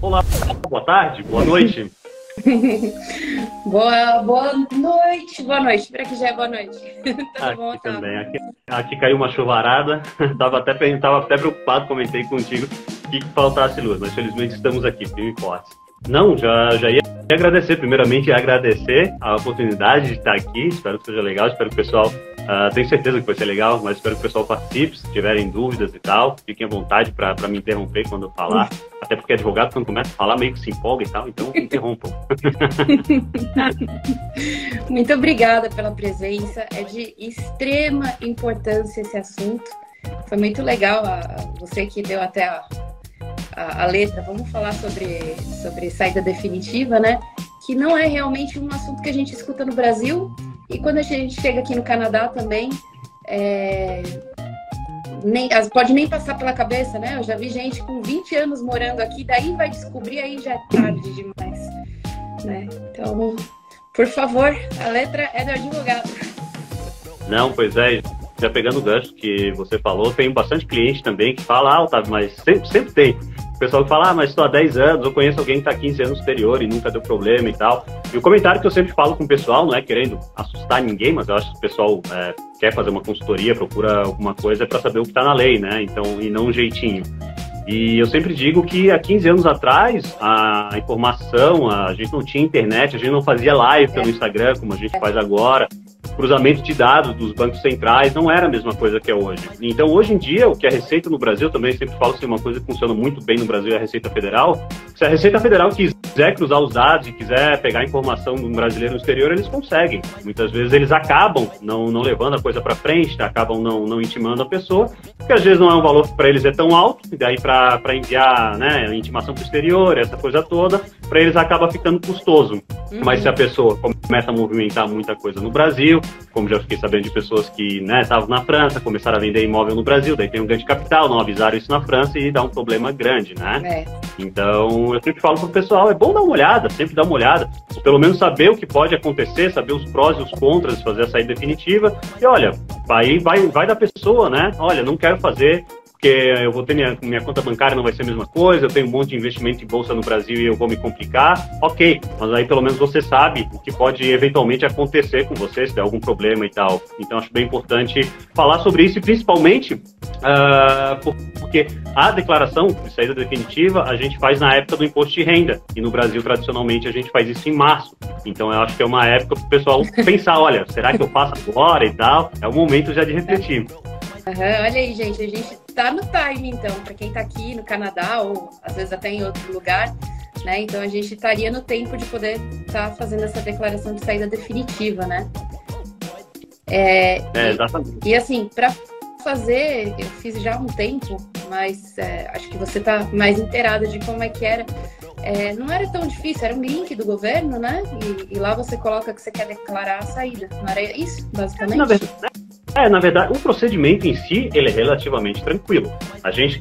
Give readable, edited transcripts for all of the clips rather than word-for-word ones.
Olá, boa tarde, boa noite. Boa noite, boa noite. Por aqui já é boa noite. Tudo bom, Aqui tá? também. Aqui caiu uma chuvarada. Tava até preocupado, comentei contigo que faltasse luz, mas felizmente estamos aqui, firme e forte. Não, já ia agradecer, primeiramente agradecer a oportunidade de estar aqui. Espero que seja legal, espero que o pessoal, tenho certeza que vai ser legal, mas espero que o pessoal participe, se tiverem dúvidas e tal, fiquem à vontade para me interromper quando eu falar, até porque advogado quando começa a falar meio que se empolga e tal, então interrompam. Muito obrigada pela presença, é de extrema importância esse assunto. Foi muito legal, você que deu até a letra. Vamos falar sobre saída definitiva, né? Que não é realmente um assunto que a gente escuta no Brasil, e quando a gente chega aqui no Canadá também, pode nem passar pela cabeça, né? Eu já vi gente com 20 anos morando aqui, daí vai descobrir, aí já é tarde demais, né? Então, por favor, a letra é do advogado. Não, pois é, já pegando o gancho que você falou, tem bastante cliente também que fala, Otávio, mas sempre tem. O pessoal que fala, mas estou há 10 anos, eu conheço alguém que está há 15 anos no exterior e nunca deu problema e tal. E o comentário que eu sempre falo com o pessoal, não é querendo assustar ninguém, mas eu acho que o pessoal quer fazer uma consultoria, procura alguma coisa para saber o que está na lei, né? Então, e não um jeitinho. E eu sempre digo que há 15 anos atrás, a informação, a gente não tinha internet, a gente não fazia live pelo Instagram, como a gente faz agora. Cruzamento de dados dos bancos centrais não era a mesma coisa que é hoje. Então, hoje em dia, o que a Receita no Brasil, também sempre falo que uma coisa que funciona muito bem no Brasil é a Receita Federal. Se a Receita Federal quiser cruzar os dados e quiser pegar a informação de um brasileiro no exterior, eles conseguem. Muitas vezes eles acabam não levando a coisa para frente, acabam não intimando a pessoa, porque às vezes não é um valor que para eles é tão alto, e daí para enviar, né, intimação para o exterior, essa coisa toda, para eles acaba ficando custoso. Mas se a pessoa começa a movimentar muita coisa no Brasil, como já fiquei sabendo de pessoas que estavam na França, começaram a vender imóvel no Brasil, daí tem um ganho de capital, não avisaram isso na França e dá um problema grande, né? Então, eu sempre falo pro pessoal, é bom dar uma olhada, sempre dar uma olhada, pelo menos saber o que pode acontecer, saber os prós e os contras de fazer a saída definitiva, e olha, vai da pessoa, né? Olha, não quero fazer, porque eu vou ter minha conta bancária não vai ser a mesma coisa, eu tenho um monte de investimento em bolsa no Brasil e eu vou me complicar, ok, mas aí pelo menos você sabe o que pode eventualmente acontecer com você, se der algum problema e tal. Então acho bem importante falar sobre isso e principalmente porque a declaração de saída definitiva a gente faz na época do imposto de renda, e no Brasil tradicionalmente a gente faz isso em março. Então eu acho que é uma época para o pessoal pensar, olha, será que eu faço agora e tal? É o momento já de refletir. Olha aí, gente, a gente tá no time, então, para quem tá aqui no Canadá ou às vezes até em outro lugar, né? Então a gente estaria no tempo de poder estar fazendo essa declaração de saída definitiva, né? Exatamente. E assim, para fazer, eu fiz já há um tempo, mas acho que você tá mais inteirada de como é que era. Não era tão difícil, era um link do governo, né? E lá você coloca que você quer declarar a saída. Não era isso, basicamente? Na verdade, o procedimento em si, ele é relativamente tranquilo.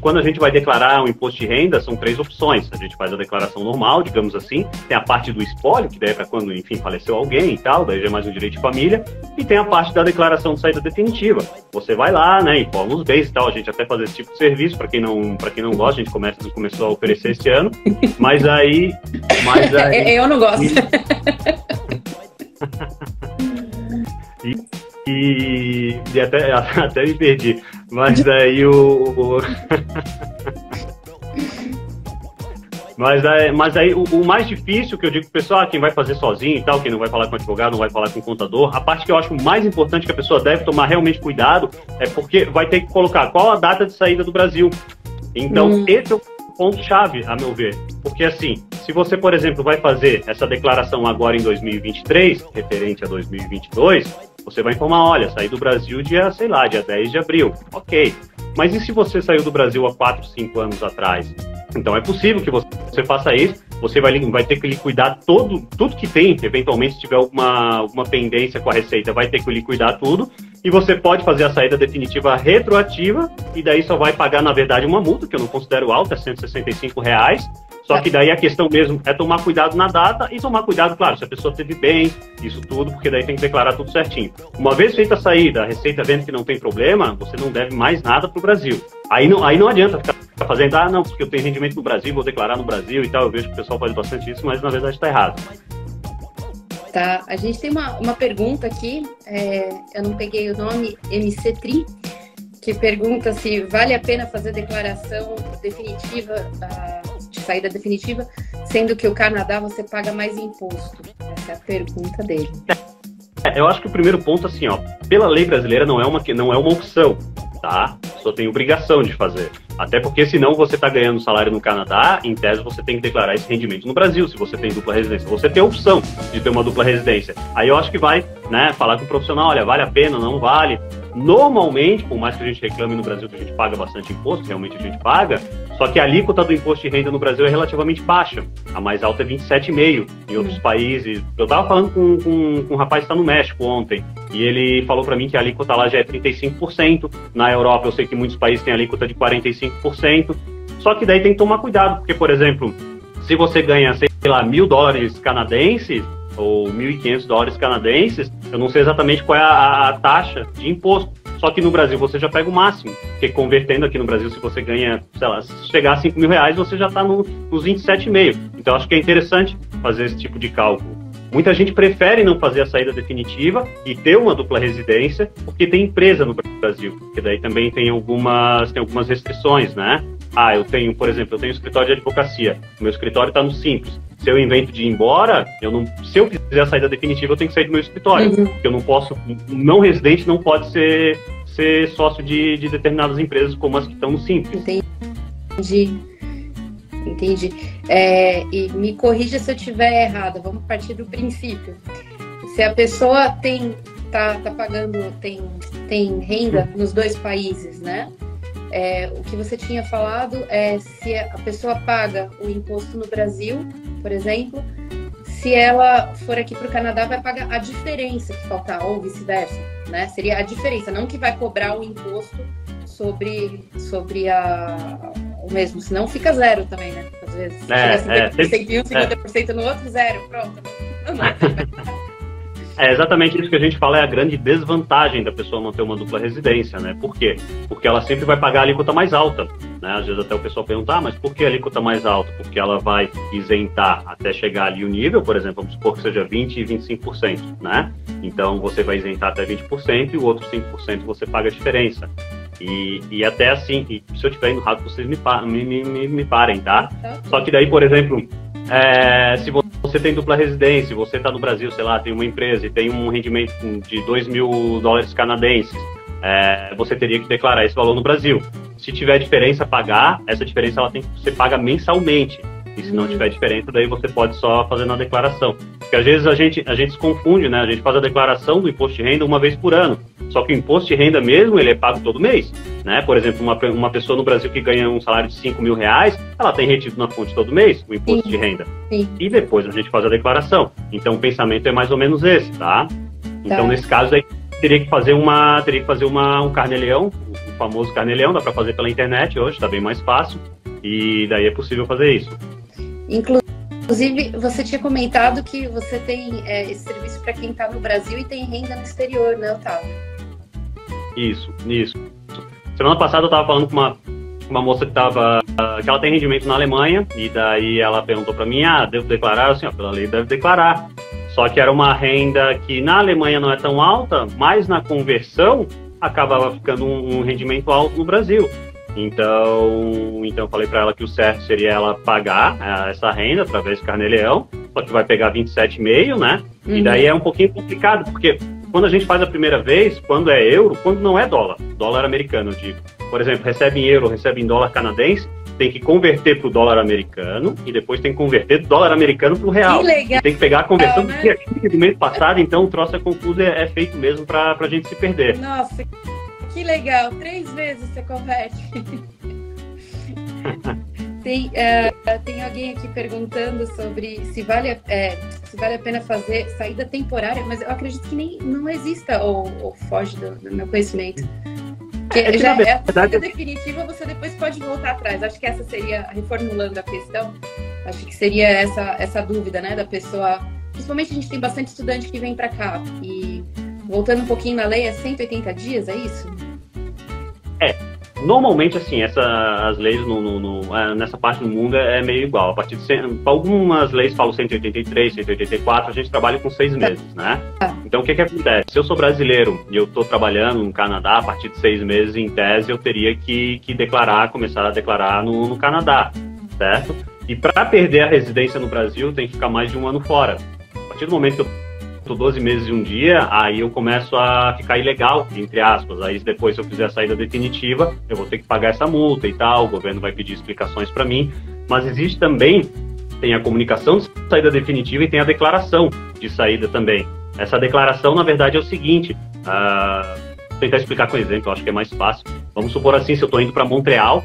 Quando a gente vai declarar um imposto de renda, são 3 opções. A gente faz a declaração normal, digamos assim, tem a parte do espólio, que daí é para quando, enfim, faleceu alguém e tal, daí já é mais um direito de família, e tem a parte da declaração de saída definitiva. Você vai lá, né, informa os bens e tal, a gente até faz esse tipo de serviço, para quem não gosta, a gente começou a oferecer esse ano, mas aí... Eu não gosto. E até me perdi, mas aí mas aí o mais difícil que eu digo pro pessoal, quem vai fazer sozinho e tal, quem não vai falar com advogado, não vai falar com contador, a parte que eu acho mais importante que a pessoa deve tomar realmente cuidado é porque vai ter que colocar qual a data de saída do Brasil. Então, esse é o ponto-chave, a meu ver. Porque assim, se você, por exemplo, vai fazer essa declaração agora em 2023, referente a 2022, você vai informar, olha, saí do Brasil dia 10 de abril. Ok. Mas e se você saiu do Brasil há 4, 5 anos atrás? Então é possível que você faça isso, você vai ter que liquidar tudo que tem, eventualmente se tiver alguma pendência com a Receita, vai ter que liquidar tudo, e você pode fazer a saída definitiva retroativa, e daí só vai pagar, na verdade, uma multa, que eu não considero alta, é R$165, só que daí a questão mesmo é tomar cuidado na data e tomar cuidado, claro, se a pessoa teve bens, isso tudo, porque daí tem que declarar tudo certinho. Uma vez feita a saída, a Receita vendo que não tem problema, você não deve mais nada para o Brasil. Aí não adianta ficar fazendo, não, porque eu tenho rendimento no Brasil, vou declarar no Brasil e tal. Eu vejo que o pessoal faz bastante isso, mas na verdade está errado. Tá, a gente tem uma pergunta aqui, eu não peguei o nome, MC Tri, que pergunta se vale a pena fazer declaração definitiva, de saída definitiva, sendo que o Canadá você paga mais imposto. Essa é a pergunta dele. Eu acho que o primeiro ponto, assim, pela lei brasileira não é uma opção, tá? Só tem obrigação de fazer. Até porque senão você está ganhando salário no Canadá, em tese você tem que declarar esse rendimento no Brasil, se você tem dupla residência. Você tem a opção de ter uma dupla residência. Aí eu acho que vai, né, falar com o profissional, olha, vale a pena, não vale. Normalmente, por mais que a gente reclame no Brasil que a gente paga bastante imposto, realmente a gente paga, só que a alíquota do imposto de renda no Brasil é relativamente baixa. A mais alta é 27,5%. Em outros países... Eu estava falando com um rapaz que está no México ontem, e ele falou para mim que a alíquota lá já é 35%. Na Europa, eu sei que muitos países têm alíquota de 45%. Só que daí tem que tomar cuidado, porque, por exemplo, se você ganha, sei lá, $1.000 canadenses, ou $1.500 canadenses, eu não sei exatamente qual é a taxa de imposto. Só que no Brasil você já pega o máximo, porque convertendo aqui no Brasil, se você ganha, sei lá, se chegar a R$5.000, você já está nos 27,5%. Então acho que é interessante fazer esse tipo de cálculo. Muita gente prefere não fazer a saída definitiva e ter uma dupla residência, porque tem empresa no Brasil, porque daí também tem algumas restrições, né? Eu tenho, por exemplo, um escritório de advocacia, o meu escritório está no Simples. Se eu invento de ir embora, se eu fizer a saída definitiva, eu tenho que sair do meu escritório. Porque eu não posso, não residente não pode ser sócio de determinadas empresas como as que estão no Simples. Entendi. E me corrija se eu estiver errada, vamos partir do princípio. Se a pessoa tá pagando, tem renda nos dois países, né? O que você tinha falado é se a pessoa paga o imposto no Brasil, por exemplo, se ela for aqui para o Canadá, vai pagar a diferença que faltar, ou vice-versa, né? Seria a diferença, não que vai cobrar o imposto sobre o mesmo, senão fica zero também, né? Às vezes chega 50% em um, 50% no outro, zero, pronto. Não. É exatamente isso que a gente fala, é a grande desvantagem da pessoa manter uma dupla residência, né? Por quê? Porque ela sempre vai pagar a alíquota mais alta, né? Às vezes até o pessoal pergunta, mas por que a alíquota mais alta? Porque ela vai isentar até chegar ali o nível, por exemplo, vamos supor que seja 20% e 25%, né? Então você vai isentar até 20% e o outro 5% você paga a diferença. E até assim, se eu estiver indo rápido, vocês me parem, tá? Só que daí, por exemplo, se você tem dupla residência, você está no Brasil, sei lá, tem uma empresa e tem um rendimento de $2.000 canadenses, você teria que declarar esse valor no Brasil. Se tiver diferença a pagar, essa diferença ela tem que ser paga mensalmente. E se não tiver diferença, daí você pode só fazer na declaração. Porque às vezes a gente se confunde, né? A gente faz a declaração do imposto de renda uma vez por ano. Só que o imposto de renda mesmo, ele é pago todo mês, né? Por exemplo, uma pessoa no Brasil que ganha um salário de R$5.000, ela tem retido na fonte todo mês o imposto de renda. Sim. E depois a gente faz a declaração. Então o pensamento é mais ou menos esse, tá? Então nesse caso aí teria que fazer um carnê-leão, o famoso carnê-leão, dá para fazer pela internet hoje, está bem mais fácil. E daí é possível fazer isso. Inclusive, você tinha comentado que você tem esse serviço para quem está no Brasil e tem renda no exterior, né, Otávio? Isso. Semana passada eu estava falando com uma moça que ela tem rendimento na Alemanha, e daí ela perguntou para mim, devo declarar? Assim, pela lei deve declarar. Só que era uma renda que na Alemanha não é tão alta, mas na conversão acabava ficando um rendimento alto no Brasil. Então eu falei para ela que o certo seria ela pagar essa renda através do carnê-leão, só que vai pegar 27,5, né? E daí é um pouquinho complicado, porque quando a gente faz a primeira vez, quando é euro, quando não é dólar americano, eu digo. Por exemplo, recebe em euro, recebe em dólar canadense, tem que converter para o dólar americano e depois tem que converter do dólar americano para o real. Que legal, tem que pegar a conversão, né? porque aqui no mês passado, então o troço confuso é feito mesmo para a gente se perder. Nossa, que legal, 3 vezes você converte. Tem alguém aqui perguntando sobre se vale a pena fazer saída temporária, mas eu acredito que não exista ou foge do meu conhecimento. Porque já a saída definitiva, você depois pode voltar atrás. Acho que essa seria, reformulando a questão, acho que seria essa dúvida, né, da pessoa. Principalmente a gente tem bastante estudante que vem para cá e voltando um pouquinho na lei, é 180 dias, é isso? Normalmente, assim, as leis nessa parte do mundo é meio igual. A partir de algumas leis falam 183, 184, a gente trabalha com 6 meses, né? Então, o que acontece? Se eu sou brasileiro e eu estou trabalhando no Canadá, a partir de 6 meses, em tese, eu teria que começar a declarar no Canadá, certo? E para perder a residência no Brasil, tem que ficar mais de um ano fora. A partir do momento que eu 12 meses e um dia, aí eu começo a ficar ilegal, entre aspas. Aí depois, se eu fizer a saída definitiva, eu vou ter que pagar essa multa e tal, o governo vai pedir explicações para mim. Mas existe também, tem a comunicação de saída definitiva e tem a declaração de saída também. Essa declaração, na verdade, é o seguinte, vou tentar explicar com exemplo, eu acho que é mais fácil. Vamos supor assim, se eu estou indo para Montreal,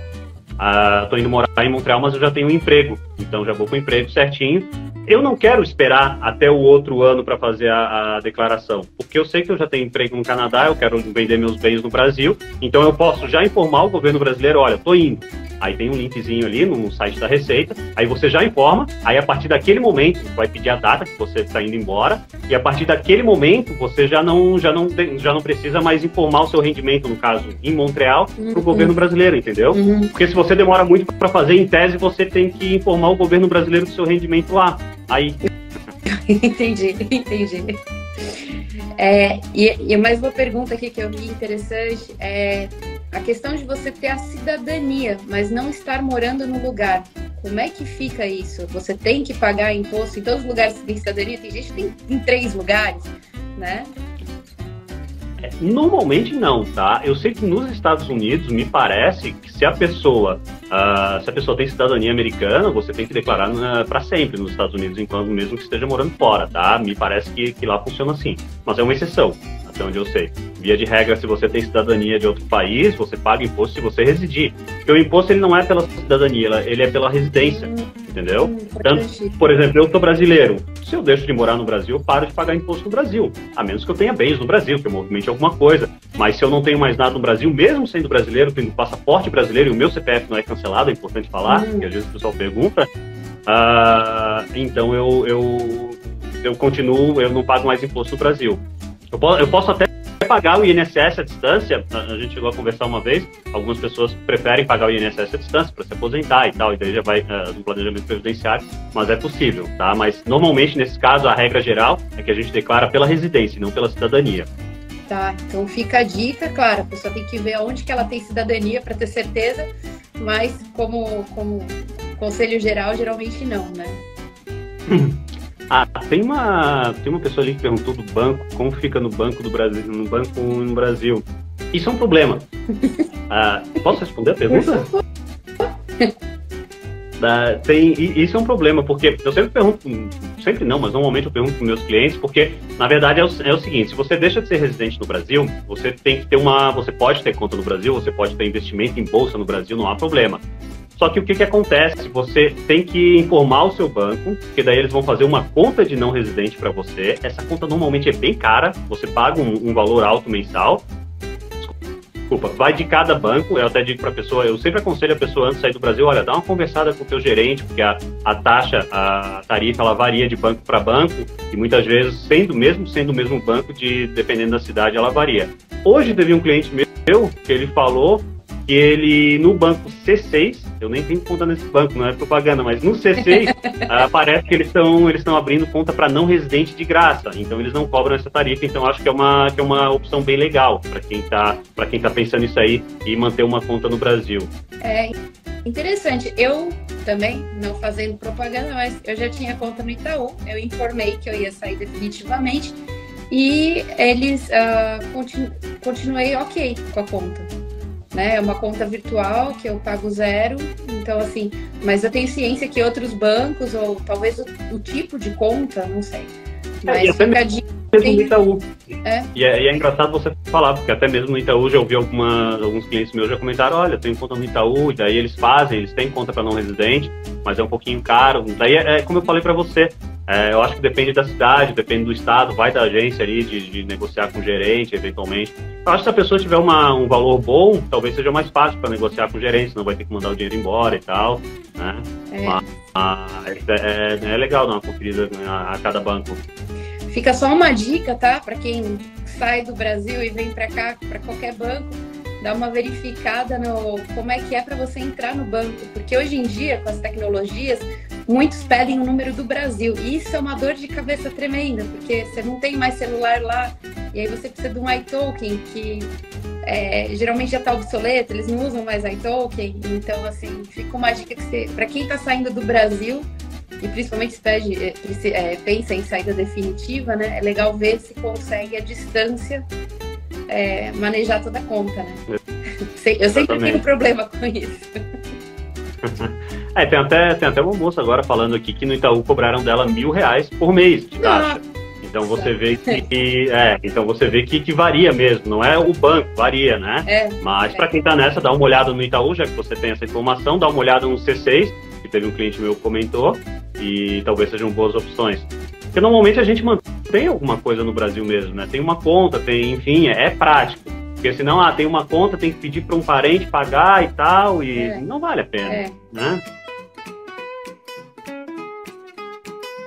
estou indo morar em Montreal, mas eu já tenho um emprego, então já vou com o emprego certinho. Eu não quero esperar até o outro ano para fazer a declaração, porque eu sei que eu já tenho emprego no Canadá, eu quero vender meus bens no Brasil, então eu posso já informar o governo brasileiro, olha, estou indo. Aí tem um linkzinho ali no site da Receita, aí você já informa, aí a partir daquele momento vai pedir a data que você está indo embora, e a partir daquele momento você já não precisa mais informar o seu rendimento, no caso, em Montreal, para o governo brasileiro, entendeu? Porque se você demora muito para fazer, em tese, você tem que informar o governo brasileiro do seu rendimento lá. Aí... Entendi. E mais uma pergunta aqui que eu vi interessante é a questão de você ter a cidadania, mas não estar morando no lugar. Como é que fica isso? Você tem que pagar imposto em todos os lugares que tem cidadania? Tem gente que tem em 3 lugares, né? Normalmente não, tá? Eu sei que nos Estados Unidos, me parece que se a pessoa tem cidadania americana, você tem que declarar para sempre nos Estados Unidos, enquanto mesmo que esteja morando fora, tá? Me parece que lá funciona assim, mas é uma exceção, até onde eu sei. Via de regra, se você tem cidadania de outro país, você paga imposto se você residir. Porque o imposto ele não é pela cidadania, ele é pela residência, entendeu? Tanto, por exemplo, eu sou brasileiro. Se eu deixo de morar no Brasil, eu paro de pagar imposto no Brasil. A menos que eu tenha bens no Brasil, que eu movimente alguma coisa. Mas se eu não tenho mais nada no Brasil, mesmo sendo brasileiro, tendo passaporte brasileiro e o meu CPF não é cancelado, é importante falar, porque às vezes o pessoal pergunta. Então eu continuo, eu não pago mais imposto no Brasil. Eu posso até pagar o INSS à distância, a gente chegou a conversar uma vez, algumas pessoas preferem pagar o INSS à distância para se aposentar e tal, e daí já vai no planejamento previdenciário, mas é possível, tá? Mas normalmente, nesse caso, a regra geral é que a gente declara pela residência, não pela cidadania. Tá, então fica a dica, claro, a pessoa tem que ver onde que ela tem cidadania para ter certeza, mas como conselho geral, geralmente não, né? Tem uma pessoa ali que perguntou do banco, como fica no banco do Brasil, no Brasil. Isso é um problema. Posso responder a pergunta? Isso é um problema, porque eu sempre pergunto, sempre não, mas normalmente eu pergunto para meus clientes, porque na verdade é o seguinte, se você deixa de ser residente no Brasil, você tem que ter você pode ter conta no Brasil, você pode ter investimento em bolsa no Brasil, não há problema. Só que o que acontece? Você tem que informar o seu banco, que daí eles vão fazer uma conta de não residente para você. Essa conta normalmente é bem cara, você paga um valor alto mensal. Desculpa, vai de cada banco. Eu até digo para a pessoa, eu sempre aconselho a pessoa antes de sair do Brasil, olha, dá uma conversada com o teu gerente, porque a taxa, a tarifa, ela varia de banco para banco e muitas vezes, mesmo sendo o mesmo banco, dependendo da cidade, ela varia. Hoje teve um cliente meu que ele falou que ele, no banco C6, eu nem tenho conta nesse banco, não é propaganda, mas no C6, parece que eles estão abrindo conta para não residente de graça, então eles não cobram essa tarifa, então acho que é uma opção bem legal para quem tá pensando nisso aí e manter uma conta no Brasil. É interessante, eu também, não fazendo propaganda, mas eu já tinha conta no Itaú, eu informei que eu ia sair definitivamente e eles continuei ok com a conta. Né? É uma conta virtual que eu pago 0, então assim, mas eu tenho ciência que outros bancos, ou talvez o tipo de conta, não sei. Mas até mesmo no Itaú. E é engraçado você falar, porque até mesmo no Itaú já ouvi alguns clientes meus já comentaram, olha, eu tenho conta no Itaú, e daí eles têm conta para não residente, mas é um pouquinho caro. Daí como eu falei para você, eu acho que depende da cidade, depende do estado, vai da agência ali de negociar com o gerente, eventualmente. Eu acho que se a pessoa tiver um valor bom, talvez seja mais fácil para negociar com o gerente, senão vai ter que mandar o dinheiro embora e tal, né? Mas é legal dar uma conferida a cada banco. Fica só uma dica, tá? Para quem sai do Brasil e vem para cá, para qualquer banco, dar uma verificada no como é que é para você entrar no banco, porque hoje em dia, com as tecnologias, muitos pedem o número do Brasil, e isso é uma dor de cabeça tremenda, porque você não tem mais celular lá, e aí você precisa de um iToken, que geralmente já está obsoleto, eles não usam mais iToken, então, assim, fica uma dica que para quem está saindo do Brasil, e principalmente pensa em saída definitiva, né, é legal ver se consegue a distância manejar toda a conta, né? Eu sempre tenho problema com isso. Tem até uma moça agora falando aqui que no Itaú cobraram dela R$1.000 por mês de taxa. Então você vê que varia mesmo, não é o banco, varia, né? Mas para quem está nessa, dá uma olhada no Itaú, já que você tem essa informação, dá uma olhada no C6, que teve um cliente meu que comentou, e talvez sejam boas opções. Porque normalmente a gente mantém alguma coisa no Brasil mesmo, né? Tem uma conta, enfim, é prático. Porque senão, tem uma conta, tem que pedir para um parente pagar e tal, e não vale a pena, né?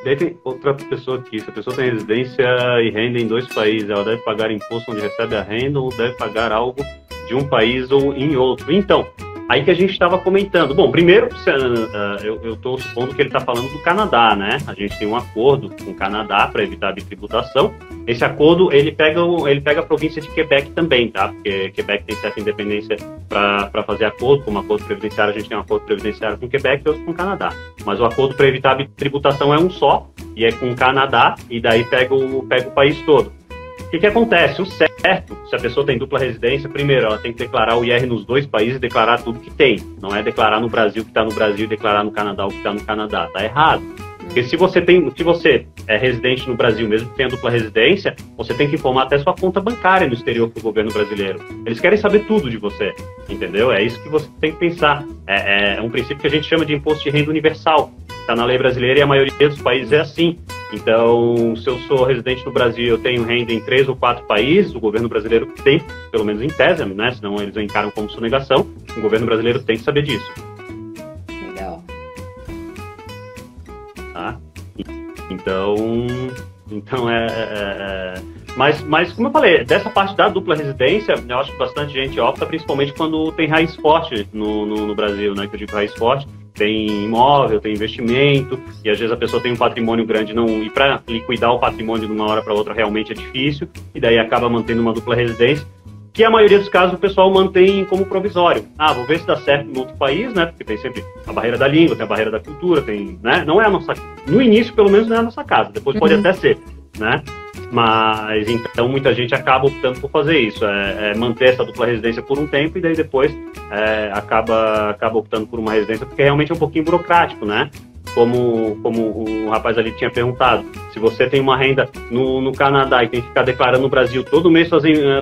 Daí tem outra pessoa aqui, se a pessoa tem residência e renda em 2 países, ela deve pagar imposto onde recebe a renda ou deve pagar algo de um país ou em outro? Então, aí que a gente estava comentando. Bom, primeiro, eu estou supondo que ele está falando do Canadá, né? A gente tem um acordo com o Canadá para evitar a bitributação. Esse acordo, ele pega a província de Quebec também, tá? Porque Quebec tem certa independência para fazer acordo. Como acordo previdenciário, a gente tem um acordo previdenciário com Quebec e outro com o Canadá. Mas o acordo para evitar a bitributação é um só, e é com o Canadá, e daí pega o país todo. O que acontece? O certo, se a pessoa tem dupla residência, primeiro, ela tem que declarar o IR nos 2 países e declarar tudo que tem. Não é declarar no Brasil que está no Brasil e declarar no Canadá o que está no Canadá. Tá errado. Porque se você é residente no Brasil, mesmo que tenha dupla residência, você tem que informar até sua conta bancária no exterior para o governo brasileiro. Eles querem saber tudo de você, entendeu? É isso que você tem que pensar. É um princípio que a gente chama de imposto de renda universal. Está na lei brasileira e a maioria dos países é assim. Então, se eu sou residente no Brasil, eu tenho renda em 3 ou 4 países, o governo brasileiro tem, pelo menos em tese, né? Senão eles encaram como sonegação. O governo brasileiro tem que saber disso. Legal. Tá? Então Mas, como eu falei, dessa parte da dupla residência, eu acho que bastante gente opta, principalmente quando tem raiz forte no Brasil, né? Que eu digo raiz forte. Tem imóvel, tem investimento, e às vezes a pessoa tem um patrimônio grande e para liquidar o patrimônio de uma hora para outra realmente é difícil, e daí acaba mantendo uma dupla residência, que a maioria dos casos o pessoal mantém como provisório. Vou ver se dá certo em outro país, né? Porque tem sempre a barreira da língua, tem a barreira da cultura, né? Não é a nossa... No início, pelo menos, não é a nossa casa, depois pode até ser, né? Mas, então, muita gente acaba optando por fazer isso, manter essa dupla residência por um tempo e daí depois acaba optando por uma residência, porque realmente é um pouquinho burocrático, né? Como o rapaz ali tinha perguntado, se você tem uma renda no Canadá e tem que ficar declarando no Brasil, todo mês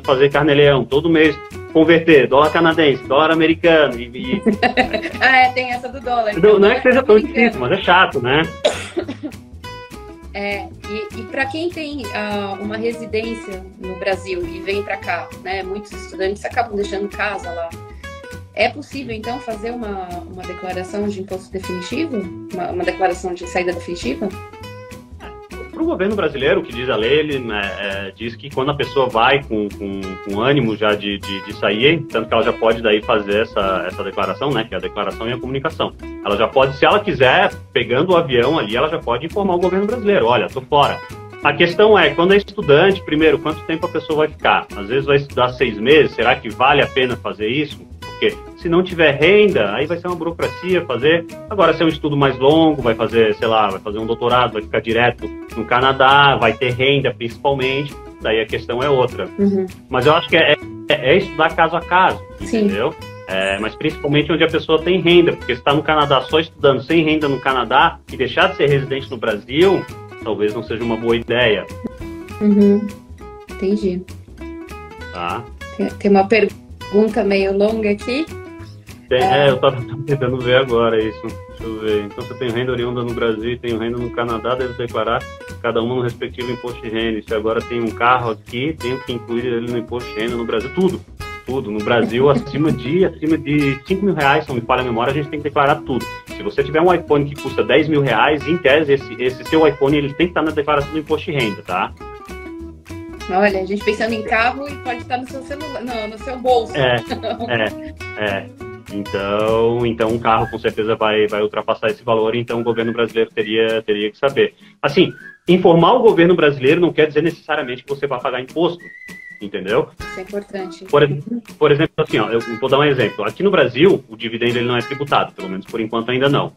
fazer carnê-leão, todo mês converter dólar canadense, dólar americano e... tem essa do dólar. Não é que seja tão difícil, mas é chato, né? E para quem tem uma residência no Brasil e vem para cá, né, muitos estudantes acabam deixando casa lá. É possível, então, fazer uma declaração de imposto definitivo? Uma declaração de saída definitiva? Para o governo brasileiro, o que diz a lei, ele diz que quando a pessoa vai com ânimo já de sair, tanto que ela já pode daí fazer essa declaração, né, que é a declaração e a comunicação. Ela já pode, se ela quiser, pegando o avião ali, ela já pode informar o governo brasileiro, olha, tô fora. A questão é, quando é estudante, primeiro, quanto tempo a pessoa vai ficar? Às vezes vai estudar 6 meses, será que vale a pena fazer isso? Porque se não tiver renda, aí vai ser uma burocracia fazer. Agora, se é um estudo mais longo, vai fazer, sei lá, vai fazer um doutorado, vai ficar direto no Canadá, vai ter renda principalmente, daí a questão é outra. Mas eu acho que é estudar caso a caso, entendeu? Mas principalmente onde a pessoa tem renda, porque se está no Canadá só estudando sem renda no Canadá e deixar de ser residente no Brasil, talvez não seja uma boa ideia. Entendi. Tá. Tem uma pergunta meio longa aqui. Eu estava tentando ver agora isso. Deixa eu ver. Então, você tem renda oriunda no Brasil e tem renda no Canadá, deve declarar cada uma no respectivo imposto de renda. E se agora tem um carro aqui, tenho que incluir ele no imposto de renda no Brasil. Tudo. No Brasil, acima de R$5.000, se não me falha a memória, a gente tem que declarar tudo. Se você tiver um iPhone que custa R$10.000, em tese, esse seu iPhone ele tem que estar na declaração do imposto de renda, tá? Olha, a gente pensando em carro e pode estar no seu celular, no seu bolso. Então um carro com certeza vai ultrapassar esse valor, então o governo brasileiro teria que saber. Assim, informar o governo brasileiro não quer dizer necessariamente que você vai pagar imposto, entendeu? Isso é importante. Por exemplo, assim, ó, eu vou dar um exemplo. Aqui no Brasil, o dividendo ele não é tributado, pelo menos por enquanto ainda não.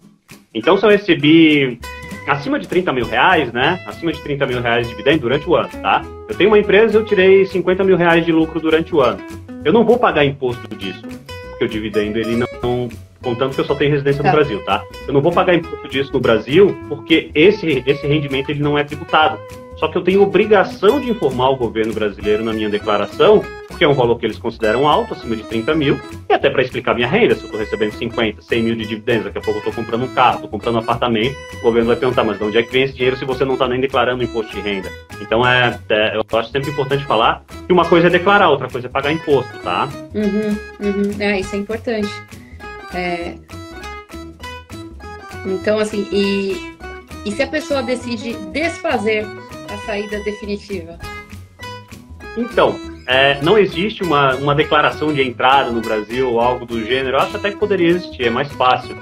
Então, se eu recebi acima de 30 mil reais, né? Acima de 30 mil reais de dividendo durante o ano, tá? Eu tenho uma empresa, eu tirei 50 mil reais de lucro durante o ano. Eu não vou pagar imposto disso, porque o dividendo, ele não... Contando que eu só tenho residência no Brasil, tá? Eu não vou pagar imposto disso no Brasil, porque esse rendimento, ele não é tributado. Só que eu tenho obrigação de informar o governo brasileiro na minha declaração, porque é um valor que eles consideram alto, acima de 30 mil, e até para explicar minha renda, se eu estou recebendo 50, 100 mil de dividendos, daqui a pouco eu estou comprando um carro, estou comprando um apartamento, o governo vai perguntar, mas de onde é que vem esse dinheiro se você não está nem declarando imposto de renda? Então, eu acho sempre importante falar que uma coisa é declarar, outra coisa é pagar imposto, tá? Isso é importante. Então, assim, e se a pessoa decide desfazer a saída definitiva? Então, não existe uma declaração de entrada no Brasil ou algo do gênero. Eu acho até que poderia existir, é mais fácil.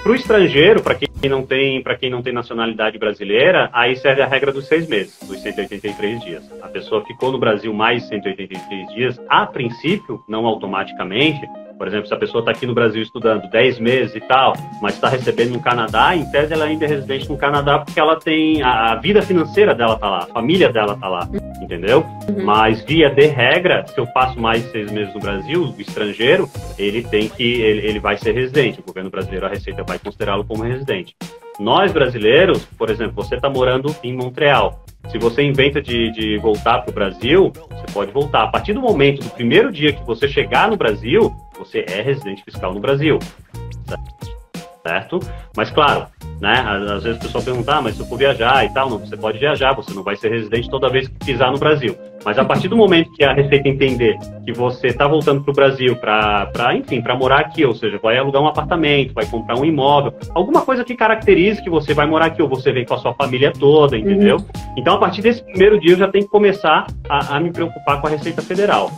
Para o estrangeiro, para quem não tem nacionalidade brasileira, aí serve a regra dos 6 meses, dos 183 dias. A pessoa ficou no Brasil mais 183 dias, a princípio, não automaticamente. Por exemplo, se a pessoa está aqui no Brasil estudando 10 meses e tal, mas está recebendo no Canadá, em tese ela ainda é residente no Canadá porque ela tem a vida financeira dela tá lá, a família dela tá lá, entendeu? Mas via de regra, se eu passo mais de 6 meses no Brasil, o estrangeiro, ele vai ser residente. O governo brasileiro, a Receita vai considerá-lo como residente. Nós brasileiros, por exemplo, você está morando em Montreal. Se você inventa de voltar para o Brasil, você pode voltar. A partir do momento do primeiro dia que você chegar no Brasil, você é residente fiscal no Brasil, certo? Mas claro, né? Às vezes o pessoal pergunta, mas se eu for viajar e tal, não, você pode viajar, você não vai ser residente toda vez que pisar no Brasil. Mas a partir do momento que a Receita entender que você está voltando para o Brasil para morar aqui, ou seja, vai alugar um apartamento, vai comprar um imóvel, alguma coisa que caracterize que você vai morar aqui, ou você vem com a sua família toda, entendeu? Então, a partir desse primeiro dia, eu já tenho que começar a me preocupar com a Receita Federal.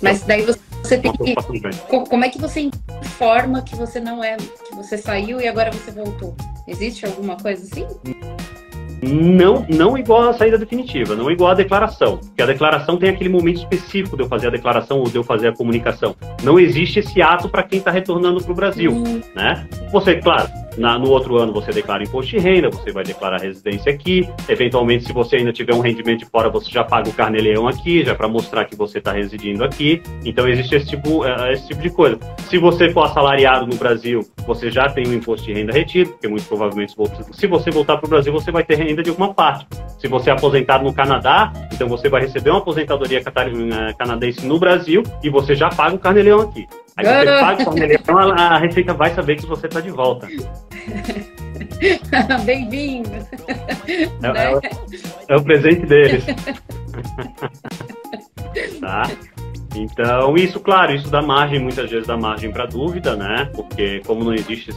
Mas daí você tem que... Como é que você informa que você que você saiu e agora você voltou? Existe alguma coisa assim? Não igual a saída definitiva, não igual a declaração. Porque a declaração tem aquele momento específico de eu fazer a declaração ou de eu fazer a comunicação. Não existe esse ato para quem está retornando para o Brasil, né? Você, claro, no outro ano você declara imposto de renda, você vai declarar residência aqui. Eventualmente, se você ainda tiver um rendimento de fora, você já paga o carnê-leão aqui, já para mostrar que você está residindo aqui. Então, existe esse tipo de coisa. Se você for assalariado no Brasil, você já tem um imposto de renda retido, porque muito provavelmente, se você voltar para o Brasil, você vai ter renda de alguma parte. Se você é aposentado no Canadá, então você vai receber uma aposentadoria canadense no Brasil e você já paga o carnê-leão aqui. Aí você paga o carnê-leão, a Receita vai saber que você está de volta. Bem-vindo! É o presente deles. Tá? Então, isso, claro, isso dá margem, muitas vezes dá margem para dúvida, né? Porque como não existe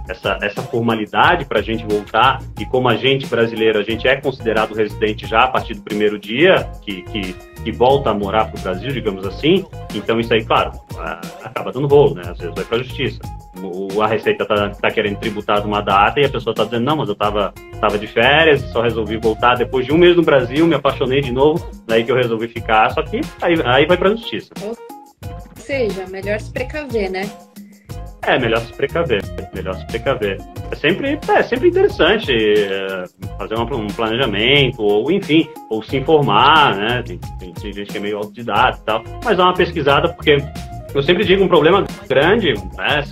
essa formalidade para a gente voltar, e como a gente brasileiro, a gente é considerado residente já a partir do primeiro dia que volta a morar para o Brasil, digamos assim, então isso aí, claro, acaba dando rolo, né? Às vezes vai para a justiça. A Receita tá querendo tributar uma data e a pessoa tá dizendo, não, mas eu tava de férias, só resolvi voltar depois de um mês no Brasil, me apaixonei de novo, daí que eu resolvi ficar, só que aí vai pra justiça. Ou seja, melhor se precaver, né? Melhor se precaver. É sempre interessante fazer um planejamento, ou enfim, ou se informar, né? Tem gente que é meio autodidata e tal, mas dá uma pesquisada, porque eu sempre digo, um problema grande, né?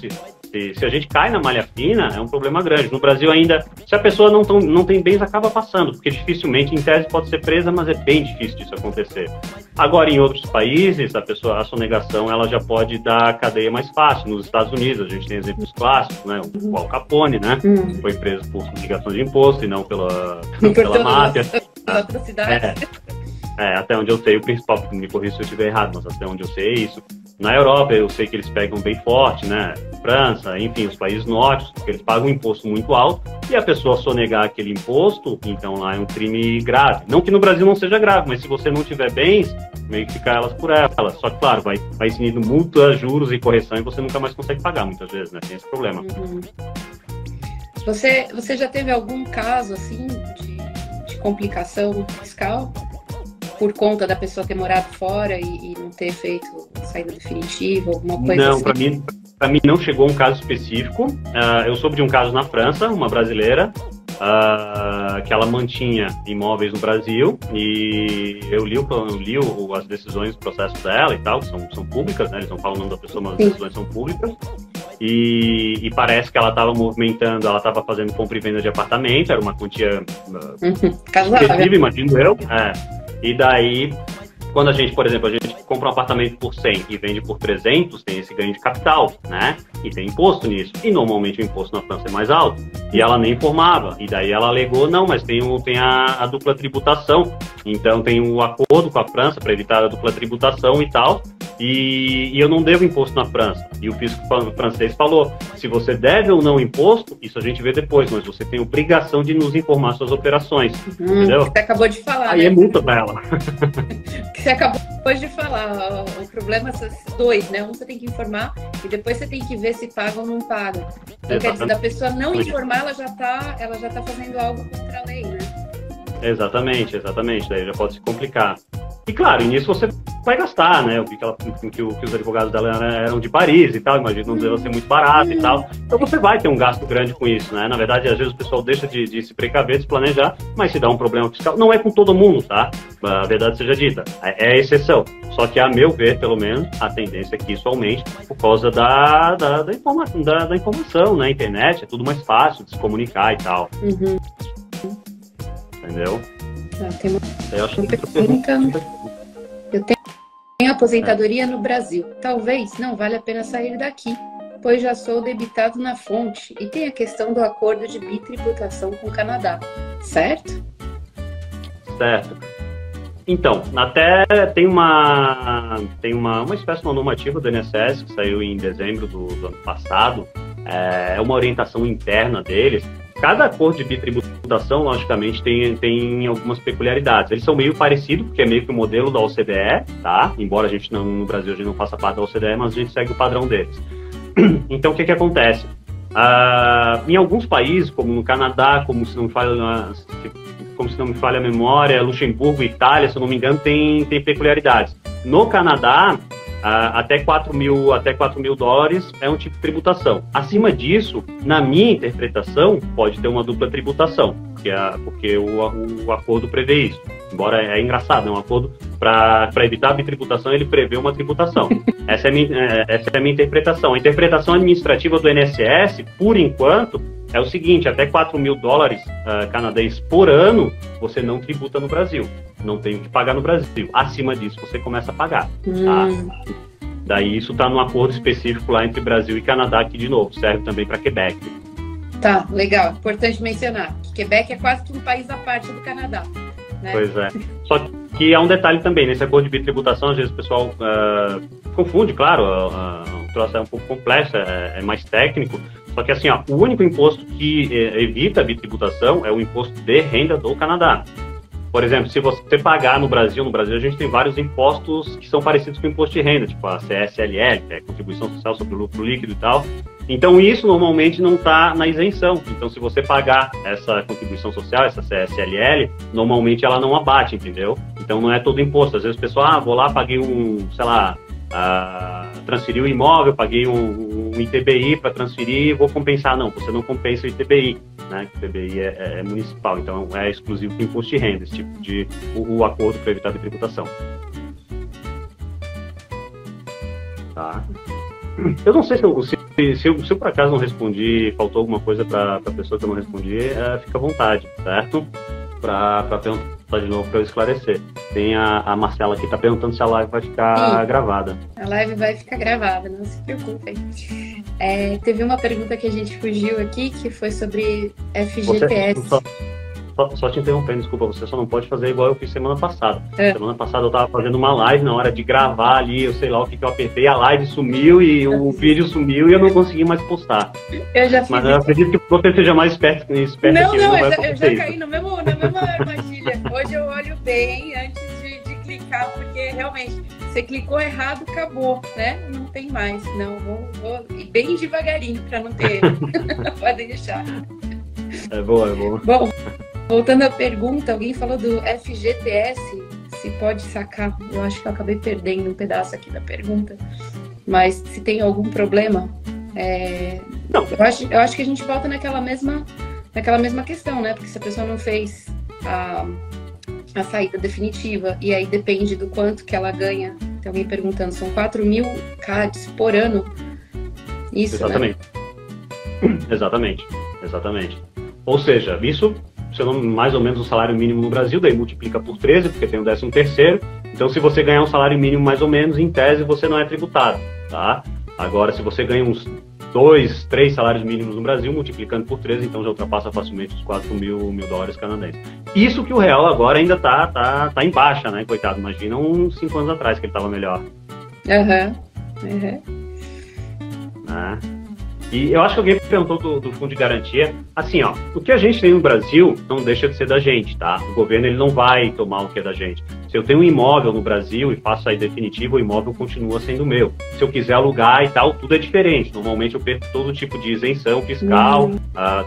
Se a gente cai na malha fina, é um problema grande. No Brasil ainda, se a pessoa não tem bens, acaba passando, porque dificilmente, em tese, pode ser presa, mas é bem difícil disso acontecer. Agora, em outros países, a sonegação, ela já pode dar cadeia mais fácil. Nos Estados Unidos, a gente tem exemplos clássicos, né? O Al Capone, né? Foi preso por ligação de imposto e não pela máfia. Até onde eu sei, o principal, me corrija se eu estiver errado, mas até onde eu sei é isso. Na Europa, eu sei que eles pegam bem forte, né? França, enfim, os países nórdicos, porque eles pagam um imposto muito alto, e a pessoa sonegar aquele imposto, então lá é um crime grave. Não que no Brasil não seja grave, mas se você não tiver bens, meio que fica elas por elas. Só que, claro, vai incidindo multa, juros e correção, e você nunca mais consegue pagar, muitas vezes, né? Tem esse problema. Uhum. Você já teve algum caso, assim, de complicação fiscal? Por conta da pessoa ter morado fora e não ter feito saída definitiva, alguma coisa não, assim? Não, para mim não chegou um caso específico. Eu soube de um caso na França, uma brasileira, que ela mantinha imóveis no Brasil, e eu li as decisões do processo dela e tal, que são públicas, né? Eles não falam o nome da pessoa, mas as decisões são públicas. E parece que ela estava movimentando, ela estava fazendo compra e venda de apartamento, era uma quantia expressiva, imagino eu. E daí, quando a gente, por exemplo, a gente compra um apartamento por 100 e vende por 300, tem esse ganho de capital, né? E tem imposto nisso. E normalmente o imposto na França é mais alto. E ela nem informava. E daí ela alegou, não, mas tem a dupla tributação. Então tem um acordo com a França para evitar a dupla tributação e tal. E eu não devo imposto na França. E o fisco francês falou, se você deve ou não imposto, isso a gente vê depois, mas você tem obrigação de nos informar suas operações. Entendeu? Você acabou de falar, aí, né? É multa pra ela. Você acabou de falar, o problema são dois, né? Um você tem que informar e depois você tem que ver se paga ou não paga. Então, quer dizer, da pessoa não informar, ela já tá fazendo algo contra a lei, né? Exatamente, daí já pode se complicar. E claro, nisso você vai gastar, né? Eu vi que os advogados dela eram de Paris e tal, imagino não deve ser muito barato e tal. Então você vai ter um gasto grande com isso, né? Na verdade, às vezes o pessoal deixa de se precaver, de se planejar, mas se dá um problema fiscal, não é com todo mundo, tá? A verdade seja dita, é a exceção. Só que, a meu ver, pelo menos, a tendência é que isso aumente por causa da informação na internet, é tudo mais fácil de se comunicar e tal. Uhum. Entendeu? Tem uma pergunta. Eu tenho aposentadoria no Brasil. Talvez não vale a pena sair daqui, pois já sou debitado na fonte. E tem a questão do acordo de bitributação com o Canadá. Certo? Certo. Então, até tem uma espécie de uma normativa do INSS que saiu em dezembro do ano passado. É uma orientação interna deles. Cada acordo de bitributação, logicamente, tem algumas peculiaridades. Eles são meio parecidos, porque é meio que o modelo da OCDE, tá? Embora no Brasil a gente não faça parte da OCDE, mas a gente segue o padrão deles. Então, o que acontece? Em alguns países, como no Canadá, como se não me falha a memória, Luxemburgo, Itália, se eu não me engano, tem peculiaridades. No Canadá, até 4 mil dólares é um tipo de tributação. Acima disso, na minha interpretação, pode ter uma dupla tributação, porque o acordo prevê isso. Embora é engraçado, é um acordo para evitar a bitributação, ele prevê uma tributação. Essa é a minha interpretação. A interpretação administrativa do INSS, por enquanto, é o seguinte: até 4 mil dólares canadenses por ano, você não tributa no Brasil. Não tem o que pagar no Brasil. Acima disso, você começa a pagar. Tá? Daí isso está num acordo específico lá entre Brasil e Canadá, que, de novo, serve também para Quebec. Tá, legal. Importante mencionar que Quebec é quase que um país à parte do Canadá. Né? Pois é. Só que há um detalhe também, nesse acordo de bitributação, às vezes o pessoal confunde, claro, o troço é um pouco complexo, é mais técnico. Só que assim, o único imposto que evita a bitributação é o imposto de renda do Canadá. Por exemplo, se você pagar no Brasil a gente tem vários impostos que são parecidos com o imposto de renda, tipo a CSLL, que é Contribuição Social sobre o Lucro Líquido e tal. Então, isso normalmente não está na isenção. Então, se você pagar essa contribuição social, essa CSLL, normalmente ela não abate, entendeu? Então, não é todo imposto. Às vezes o pessoal, vou lá, paguei transferi o imóvel, paguei um ITBI para transferir, vou compensar. Não, você não compensa o ITBI, né? O ITBI é municipal, então é exclusivo do imposto de renda, esse tipo de o acordo para evitar a tributação. Tá? Eu não sei se eu por acaso não respondi, faltou alguma coisa para a pessoa que eu não respondi, fica à vontade, certo? Para perguntar de novo para eu esclarecer. Tem a Marcela que está perguntando se a live vai ficar gravada. A live vai ficar gravada, não se preocupem. Teve uma pergunta que a gente fugiu aqui, que foi sobre FGTS. só te interrompendo, desculpa, você só não pode fazer igual eu fiz semana passada. Semana passada eu tava fazendo uma live, na hora de gravar ali, eu sei lá o que eu apertei, a live sumiu e o vídeo sumiu e eu não consegui mais postar. Eu já fiz. Mas eu acredito que você seja mais esperto que eu. Não, eu já caí na mesma armadilha. Hoje eu olho bem antes de clicar, porque realmente, você clicou errado, acabou, né? Não tem mais. Não, vou ir bem devagarinho para não ter. Podem deixar. É boa. Bom, voltando à pergunta, alguém falou do FGTS, se pode sacar. Eu acho que eu acabei perdendo um pedaço aqui da pergunta. Mas se tem algum problema, não. Eu acho que a gente volta naquela mesma questão, né? Porque se a pessoa não fez a saída definitiva, e aí depende do quanto que ela ganha. Tem alguém perguntando, são 4.000 CADs por ano? Isso, exatamente. Né? Exatamente. Ou seja, isso, mais ou menos o salário mínimo no Brasil, daí multiplica por 13, porque tem o 13º. Então, se você ganhar um salário mínimo mais ou menos, em tese, você não é tributado, tá? Agora, se você ganha uns 2, 3 salários mínimos no Brasil, multiplicando por 13, então já ultrapassa facilmente os 4 mil dólares canadenses. Isso que o real agora ainda tá em baixa, né, coitado? Imagina uns 5 anos atrás que ele tava melhor. E eu acho que alguém perguntou do fundo de garantia. Assim, ó, o que a gente tem no Brasil não deixa de ser da gente, tá? O governo, ele não vai tomar o que é da gente. Se eu tenho um imóvel no Brasil e faço sair definitivo, o imóvel continua sendo meu. Se eu quiser alugar e tal, tudo é diferente. Normalmente eu perco todo tipo de isenção fiscal,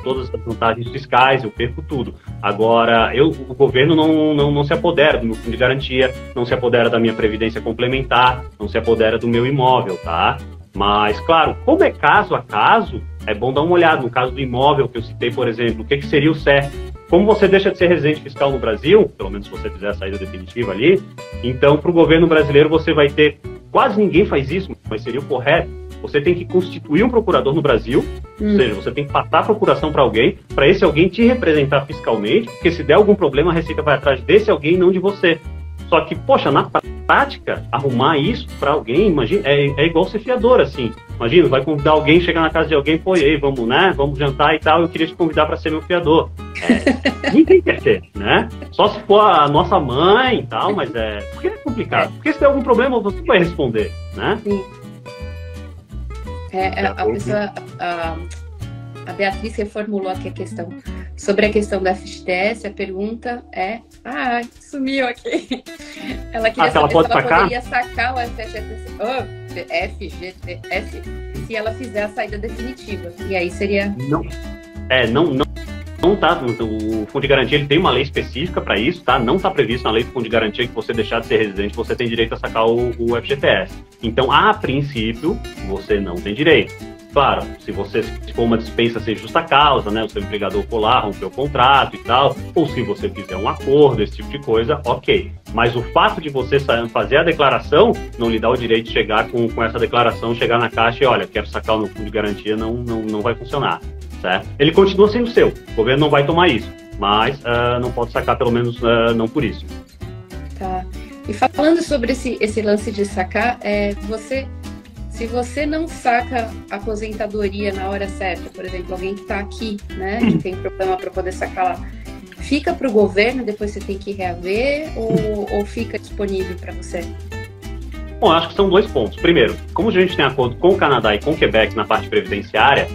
todas as vantagens fiscais, eu perco tudo. Agora, o governo não se apodera do meu fundo de garantia, não se apodera da minha previdência complementar, não se apodera do meu imóvel, tá? Mas, claro, como é caso a caso, é bom dar uma olhada. No caso do imóvel que eu citei, por exemplo, o que seria o certo? Como você deixa de ser residente fiscal no Brasil, pelo menos se você fizer a saída definitiva ali, então, para o governo brasileiro, você vai ter... Quase ninguém faz isso, mas seria o correto. Você tem que constituir um procurador no Brasil, ou seja, você tem que passar a procuração para alguém, para esse alguém te representar fiscalmente, porque se der algum problema, a Receita vai atrás desse alguém, não de você. Só que, poxa, na prática, arrumar isso para alguém, imagina, é igual ser fiador, assim. Imagina, vai convidar alguém, chegar na casa de alguém, pô, e aí, vamos jantar e tal, eu queria te convidar para ser meu fiador. Ninguém quer ser, né? Só se for a nossa mãe e tal, mas porque é complicado. Porque se der algum problema, você vai responder, né? Sim. A Beatriz reformulou aqui a questão. Sobre a questão da FGTS, a pergunta é... sumiu aqui. Ela queria saber se ela poderia sacar o FGTS se ela fizer a saída definitiva. E aí seria... Não tá. O Fundo de Garantia, ele tem uma lei específica para isso, tá? Não está previsto na lei do Fundo de Garantia que você deixar de ser residente, você tem direito a sacar o FGTS. Então, a princípio, você não tem direito. Claro, se for uma dispensa sem justa causa, né, o seu empregador for lá, rompeu o contrato e tal, ou se você fizer um acordo, esse tipo de coisa, ok. Mas o fato de você fazer a declaração não lhe dá o direito de chegar com essa declaração, chegar na caixa e, olha, quero sacar o meu fundo de garantia, não vai funcionar, certo? Ele continua sendo seu, o governo não vai tomar isso, mas não pode sacar, pelo menos não por isso. Tá. E falando sobre esse lance de sacar, se você não saca a aposentadoria na hora certa, por exemplo, alguém que está aqui, né, que tem problema para poder sacar lá, fica para o governo, depois você tem que reaver ou fica disponível para você? Bom, acho que são 2 pontos. Primeiro, como a gente tem acordo com o Canadá e com o Quebec na parte previdenciária,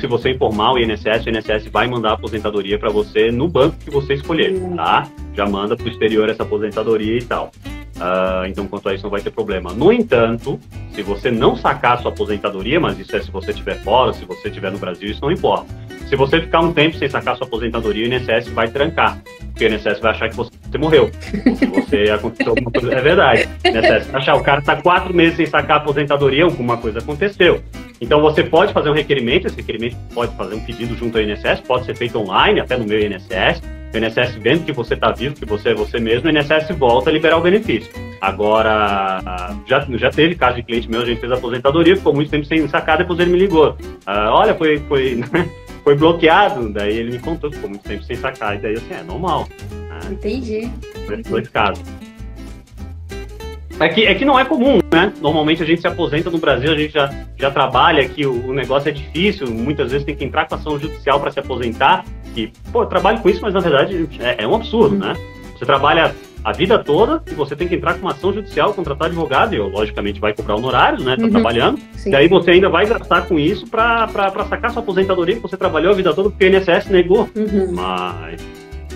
se você informar o INSS vai mandar a aposentadoria para você no banco que você escolher, tá? Já manda para o exterior essa aposentadoria e tal. Então, quanto a isso, não vai ter problema. No entanto, se você não sacar a sua aposentadoria, mas isso se você estiver fora, se você estiver no Brasil, isso não importa. Se você ficar um tempo sem sacar a sua aposentadoria, o INSS vai trancar, porque o INSS vai achar que você morreu. Se você aconteceu alguma coisa, é verdade. O INSS vai achar, o cara está 4 meses sem sacar a aposentadoria, alguma coisa aconteceu. Então, você pode fazer um requerimento, esse requerimento pode fazer um pedido junto ao INSS, pode ser feito online, até no meu INSS. O INSS vendo que você está vivo, que você é você mesmo, o INSS volta a liberar o benefício. Agora, já teve caso de cliente meu, a gente fez a aposentadoria, ficou muito tempo sem sacar, depois ele me ligou. Olha, foi bloqueado, daí ele me contou que ficou muito tempo sem sacar, e daí assim, é normal. Entendi. Dois casos. É que não é comum, né? Normalmente a gente se aposenta no Brasil, a gente já trabalha aqui, o negócio é difícil, muitas vezes tem que entrar com ação judicial para se aposentar, que, pô, eu trabalho com isso, mas na verdade é um absurdo, né? Você trabalha a vida toda e você tem que entrar com uma ação judicial, contratar advogado, e logicamente vai cobrar honorários, né? Tá trabalhando. Sim. E aí você ainda vai gastar com isso para sacar sua aposentadoria que você trabalhou a vida toda porque o INSS negou. Mas,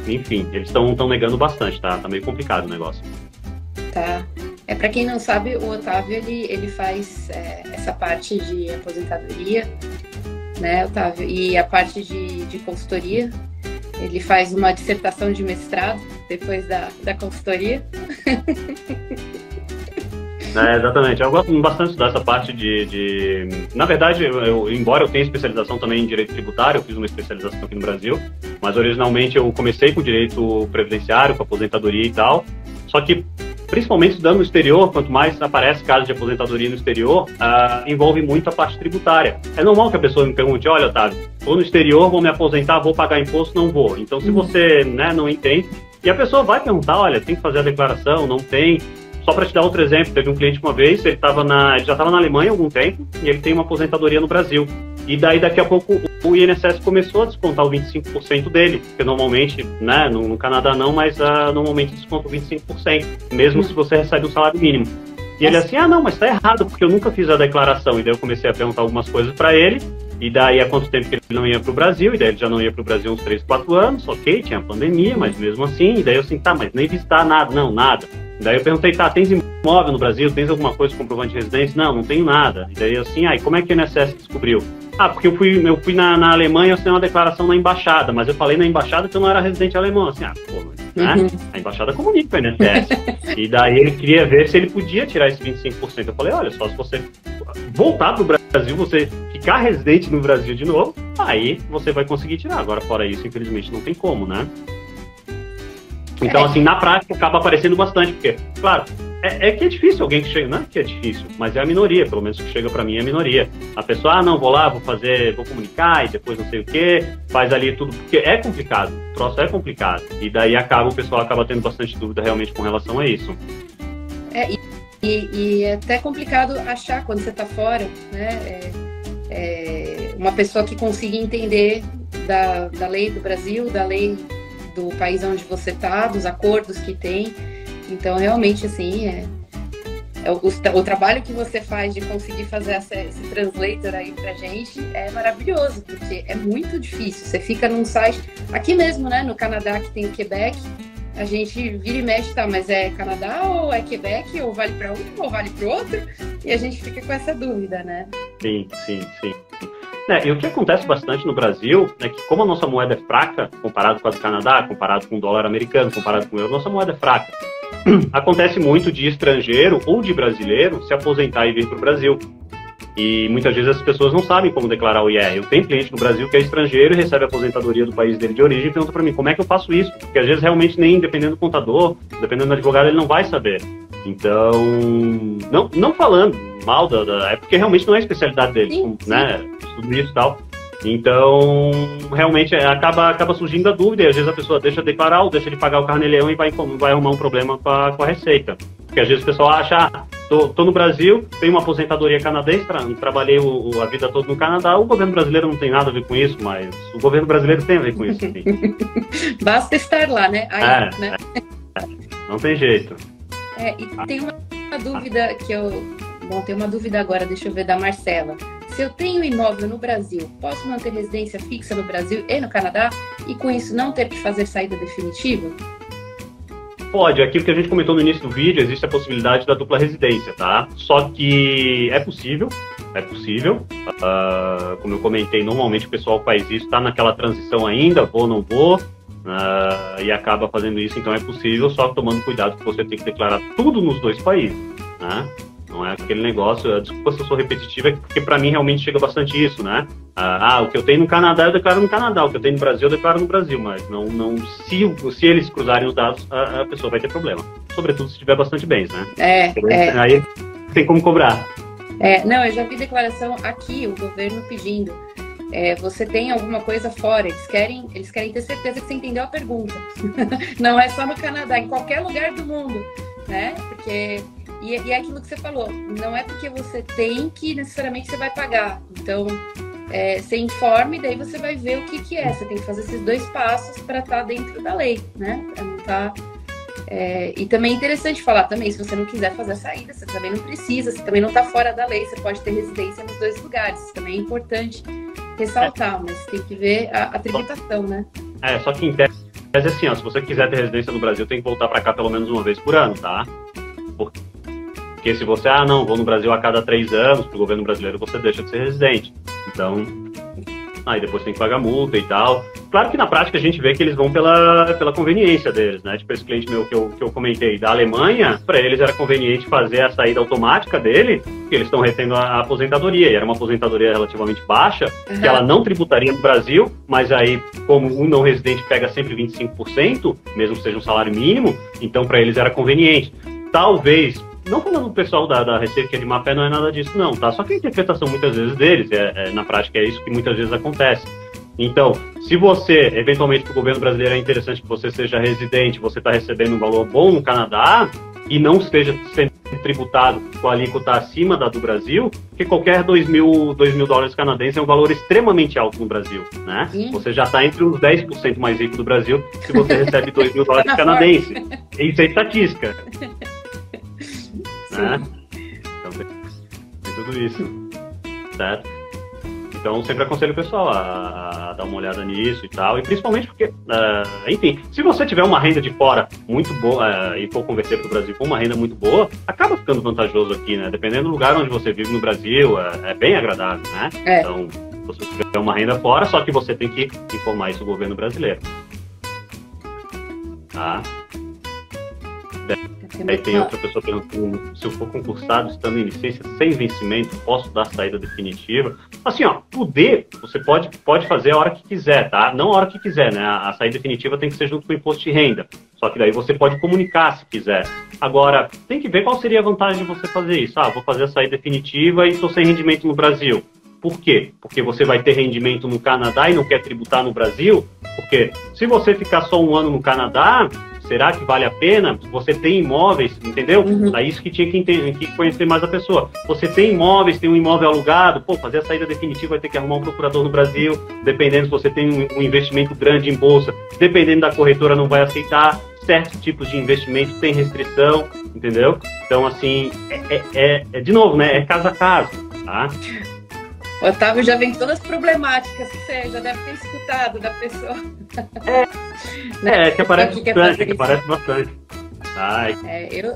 enfim, eles estão negando bastante, tá? Tá meio complicado o negócio. Tá. Para quem não sabe, o Otávio, ele faz essa parte de aposentadoria, né, Otávio? E a parte de consultoria. Ele faz uma dissertação de mestrado depois da consultoria. Exatamente. Eu gosto bastante de estudar essa parte Na verdade, embora eu tenha especialização também em direito tributário, eu fiz uma especialização aqui no Brasil, mas originalmente eu comecei com direito previdenciário, com aposentadoria e tal, só que principalmente estudando no exterior, quanto mais aparece casos de aposentadoria no exterior, envolve muito a parte tributária. É normal que a pessoa me pergunte, olha, Otávio, estou no exterior, vou me aposentar, vou pagar imposto, não vou. Então, se você não entende, e a pessoa vai perguntar, olha, tem que fazer a declaração, não tem. Só para te dar outro exemplo, teve um cliente uma vez, ele já estava na Alemanha há algum tempo, e ele tem uma aposentadoria no Brasil. E daí, daqui a pouco, o INSS começou a descontar o 25% dele, porque normalmente, né, no Canadá não, mas normalmente desconta o 25%, mesmo se você recebe um salário mínimo. E ele assim, não, mas tá errado, porque eu nunca fiz a declaração. E daí eu comecei a perguntar algumas coisas para ele, e daí há quanto tempo que ele não ia para o Brasil, e daí ele já não ia para o Brasil uns 3, 4 anos, ok, tinha a pandemia, mas mesmo assim, e daí eu assim, tá, mas nem visitar nada, não, nada. Daí eu perguntei, tá, tens imóvel no Brasil? Tens alguma coisa com comprovante de residência? Não, não tenho nada. E daí assim, e como é que o INSS descobriu? Porque eu fui na Alemanha, eu fiz uma declaração na embaixada, mas eu falei na embaixada que eu não era residente alemão. Assim, né? A embaixada comunica o INSS. E daí ele queria ver se ele podia tirar esse 25%. Eu falei, olha, só se você voltar pro Brasil, você ficar residente no Brasil de novo, aí você vai conseguir tirar. Agora, fora isso, infelizmente, não tem como, né? Então, assim, na prática acaba aparecendo bastante, porque, claro, que é difícil alguém que chega, não é que é difícil, mas é a minoria, pelo menos que chega pra mim é a minoria. A pessoa, não, vou lá, vou comunicar e depois não sei o quê, faz ali tudo, porque é complicado, o troço é complicado. E daí o pessoal acaba tendo bastante dúvida realmente com relação a isso. E é até complicado achar quando você tá fora, né, uma pessoa que consiga entender da lei do Brasil, da lei do país onde você está, dos acordos que tem. Então, realmente, assim, o trabalho que você faz de conseguir fazer esse translator aí pra gente é maravilhoso, porque é muito difícil. Você fica num site, aqui mesmo, né, no Canadá, que tem o Quebec, a gente vira e mexe, tá, mas é Canadá ou é Quebec, ou vale para um ou vale para o outro? E a gente fica com essa dúvida, né? Sim. E o que acontece bastante no Brasil é que, como a nossa moeda é fraca, comparado com a do Canadá, comparado com o dólar americano, comparado com o euro, nossa moeda é fraca. Acontece muito de estrangeiro ou de brasileiro se aposentar e vir para o Brasil. E muitas vezes as pessoas não sabem como declarar o IR. Eu tenho cliente no Brasil que é estrangeiro e recebe a aposentadoria do país dele de origem e pergunta para mim, como é que eu faço isso? Porque às vezes realmente nem, dependendo do contador, dependendo do advogado, ele não vai saber. Então, não falando mal é porque realmente não é a especialidade dele, sim. Né? Tudo isso e tal. Então, realmente acaba surgindo a dúvida, e às vezes a pessoa deixa de declarar ou deixa de pagar o carnê-leão e vai arrumar um problema com a Receita. Porque às vezes o pessoal acha, tô no Brasil, tenho uma aposentadoria canadense, trabalhei a vida toda no Canadá, o governo brasileiro não tem nada a ver com isso, mas o governo brasileiro tem a ver com isso. Sim. Basta estar lá, né? Aí, né? Não tem jeito. E tem uma dúvida tem uma dúvida agora, deixa eu ver, da Marcela. Se eu tenho imóvel no Brasil, posso manter residência fixa no Brasil e no Canadá e com isso não ter que fazer saída definitiva? Pode, aquilo que a gente comentou no início do vídeo, existe a possibilidade da dupla residência, tá? Só que é possível. Como eu comentei, normalmente o pessoal faz isso, tá naquela transição ainda, vou, não vou, e acaba fazendo isso, então é possível, só tomando cuidado que você tem que declarar tudo nos dois países, né? Não é aquele negócio, desculpa se eu sou repetitiva, é porque para mim realmente chega bastante isso, né? O que eu tenho no Canadá, eu declaro no Canadá, o que eu tenho no Brasil, eu declaro no Brasil, mas se eles cruzarem os dados, a pessoa vai ter problema. Sobretudo se tiver bastante bens, né? Aí tem como cobrar. Não, eu já vi declaração aqui, o governo pedindo, você tem alguma coisa fora, eles querem ter certeza que você entendeu a pergunta. Não é só no Canadá, em qualquer lugar do mundo, né? Porque... E é aquilo que você falou, não é porque você tem que necessariamente você vai pagar. Então, você informa e daí você vai ver o que é. Você tem que fazer esses 2 passos para estar dentro da lei, né? Para não estar... e também é interessante falar também, se você não quiser fazer a saída, você também não precisa, você também não está fora da lei, você pode ter residência nos 2 lugares. Isso também é importante ressaltar, mas tem que ver a tributação, né? Só que em tese, assim, ó, se você quiser ter residência no Brasil, tem que voltar para cá pelo menos uma vez por ano, tá? Porque se você, não, vou no Brasil a cada 3 anos, pro governo brasileiro, você deixa de ser residente. Então, aí depois tem que pagar multa e tal. Claro que na prática a gente vê que eles vão pela conveniência deles, né? Tipo, esse cliente meu que eu comentei da Alemanha, para eles era conveniente fazer a saída automática dele, porque eles estão retendo a aposentadoria, e era uma aposentadoria relativamente baixa, que ela não tributaria no Brasil, mas aí, como um não residente pega sempre 25%, mesmo que seja um salário mínimo, então para eles era conveniente. Talvez, não falando do pessoal da Receita, que é de má fé, não é nada disso, não, tá? Só que a interpretação muitas vezes deles, na prática é isso que muitas vezes acontece. Então, se você, eventualmente, para o governo brasileiro é interessante que você seja residente, você está recebendo um valor bom no Canadá e não esteja sendo tributado com a alíquota acima da do Brasil, porque qualquer 2 mil dólares canadenses é um valor extremamente alto no Brasil, né? Você já está entre os 10% mais ricos do Brasil se você recebe 2 mil dólares canadenses. Isso é estatística. Né? Então, tem tudo isso, certo? Então, sempre aconselho o pessoal a dar uma olhada nisso e tal, e principalmente porque, enfim, se você tiver uma renda de fora muito boa e for converter para o Brasil com uma renda muito boa, acaba ficando vantajoso aqui, né? Dependendo do lugar onde você vive no Brasil, é bem agradável, né? Então, se você tiver uma renda fora, só que você tem que informar isso ao governo brasileiro. Tá? Aí tem outra pessoa perguntando se eu for concursado estando em licença sem vencimento, posso dar saída definitiva? Assim, ó, você pode fazer a hora que quiser, tá? Não a hora que quiser, né? A saída definitiva tem que ser junto com o imposto de renda. Só que daí você pode comunicar se quiser. Agora, tem que ver qual seria a vantagem de você fazer isso. Vou fazer a saída definitiva e estou sem rendimento no Brasil. Por quê? Porque você vai ter rendimento no Canadá e não quer tributar no Brasil? Porque se você ficar só 1 ano no Canadá, será que vale a pena? Você tem imóveis, entendeu? É isso que tinha que conhecer mais a pessoa. Você tem imóveis, tem um imóvel alugado, fazer a saída definitiva vai ter que arrumar um procurador no Brasil, dependendo se você tem um investimento grande em bolsa, dependendo da corretora não vai aceitar, certos tipos de investimento tem restrição, entendeu? Então, assim, de novo, né? É caso a caso, tá? Otávio já vem todas as problemáticas que você já deve ter escutado da pessoa. Que aparece bastante.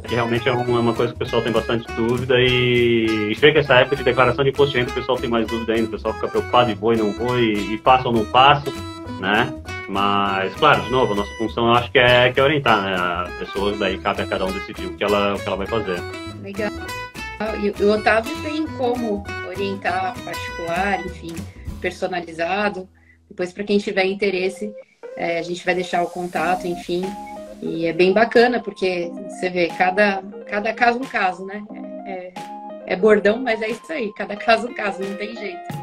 Que realmente é uma coisa que o pessoal tem bastante dúvida e chega essa época de declaração de imposto de renda, o pessoal tem mais dúvida ainda, o pessoal fica preocupado e vou e não vou, e faço ou não faço, né? Mas, claro, de novo, a nossa função eu acho que é orientar, né? A pessoa, daí cabe a cada um decidir o que ela vai fazer. Legal. E o Otávio tem como orientar particular, enfim, personalizado. Depois, para quem tiver interesse, a gente vai deixar o contato, enfim. E é bem bacana, porque você vê, cada caso um caso, né? É bordão, mas é isso aí, cada caso um caso, não tem jeito.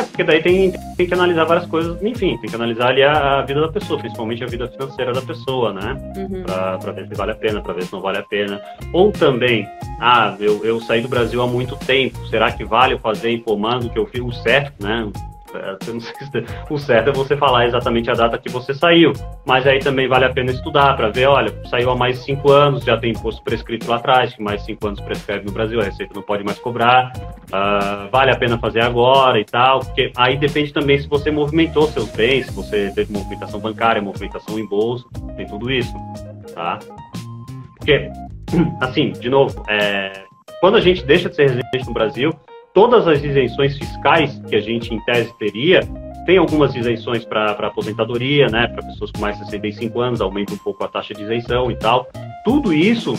Porque daí tem que analisar várias coisas, enfim, tem que analisar ali a vida da pessoa, principalmente a vida financeira da pessoa, né? Pra ver se vale a pena, pra ver se não vale a pena. Ou também, eu saí do Brasil há muito tempo, será que vale eu fazer informando que eu fiz o certo, né? Eu não sei se o certo é você falar exatamente a data que você saiu, mas aí também vale a pena estudar para ver, olha, saiu há mais de 5 anos, já tem imposto prescrito lá atrás, que mais 5 anos prescreve no Brasil, a Receita não pode mais cobrar, vale a pena fazer agora e tal, porque aí depende também se você movimentou seus bens, se você teve movimentação bancária, movimentação em bolsa, tem tudo isso, tá? Porque, assim, de novo, quando a gente deixa de ser residente no Brasil, todas as isenções fiscais que a gente, em tese, teria, tem algumas isenções para aposentadoria, né, para pessoas com mais de 65 anos, aumenta um pouco a taxa de isenção e tal. Tudo isso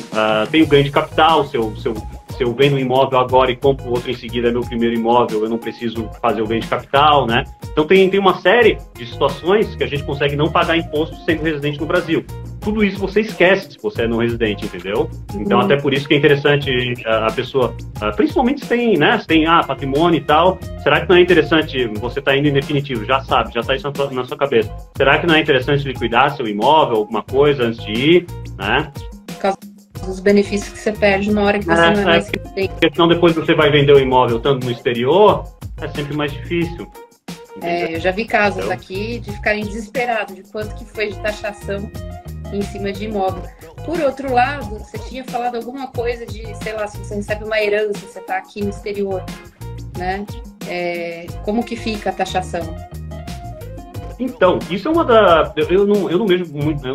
tem o ganho de capital, se eu vendo um imóvel agora e compro outro em seguida, é meu primeiro imóvel, eu não preciso fazer o ganho de capital, né? Então tem uma série de situações que a gente consegue não pagar imposto sendo residente no Brasil. Tudo isso você esquece se você é não residente, entendeu? Então, até por isso que é interessante a pessoa, principalmente se tem patrimônio e tal, será que não é interessante, você está indo em definitivo, já sabe, já está isso na sua cabeça, será que não é interessante liquidar seu imóvel, alguma coisa antes de ir, né? Por causa dos benefícios que você perde na hora que você não é mais residente. Porque senão depois você vai vender o imóvel tanto no exterior, é sempre mais difícil. Eu já vi casos aqui de ficarem desesperados de quanto que foi de taxação em cima de imóvel. Por outro lado, você tinha falado alguma coisa de, sei lá, se você recebe uma herança, você está aqui no exterior, né? Como que fica a taxação? Então, isso é uma da... Eu não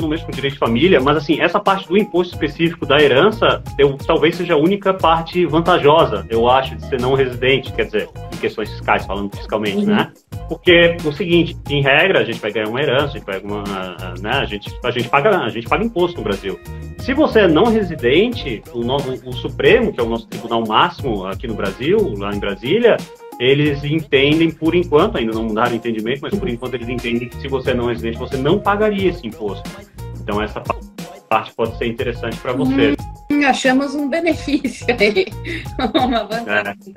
mexo com direito de família, mas assim, essa parte do imposto específico da herança, talvez seja a única parte vantajosa, eu acho, de ser não residente, quer dizer, em questões fiscais, falando fiscalmente, né? Porque é o seguinte, em regra, a gente vai ganhar uma herança, a gente pega né? a gente paga imposto no Brasil. Se você é não residente, o Supremo, que é o nosso tribunal máximo aqui no Brasil, lá em Brasília, eles entendem, por enquanto, ainda não mudaram o entendimento, mas por enquanto eles entendem que se você é não residente, você não pagaria esse imposto. Então essa parte pode ser interessante para você. Achamos um benefício aí, uma vantagem.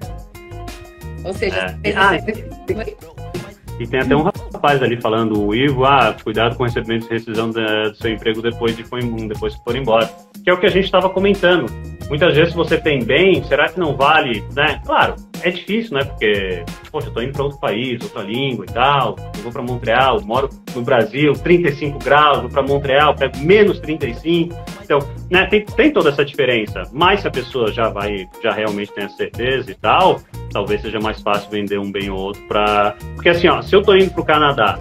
Ou seja, e tem até um rapaz ali falando, o Ivo, cuidado com o recebimento de rescisão do seu emprego depois que for embora. Que é o que a gente estava comentando. Muitas vezes, se você tem bem, será que não vale, né? Claro, é difícil, né? Porque, poxa, eu tô indo para outro país, outra língua e tal, eu vou para Montreal, moro no Brasil, 35 graus, vou para Montreal, pego menos 35. Então, né, tem toda essa diferença. Mas se a pessoa já realmente tem a certeza e tal, talvez seja mais fácil vender um bem ou outro para... Porque assim, ó, se eu tô indo pro Canadá,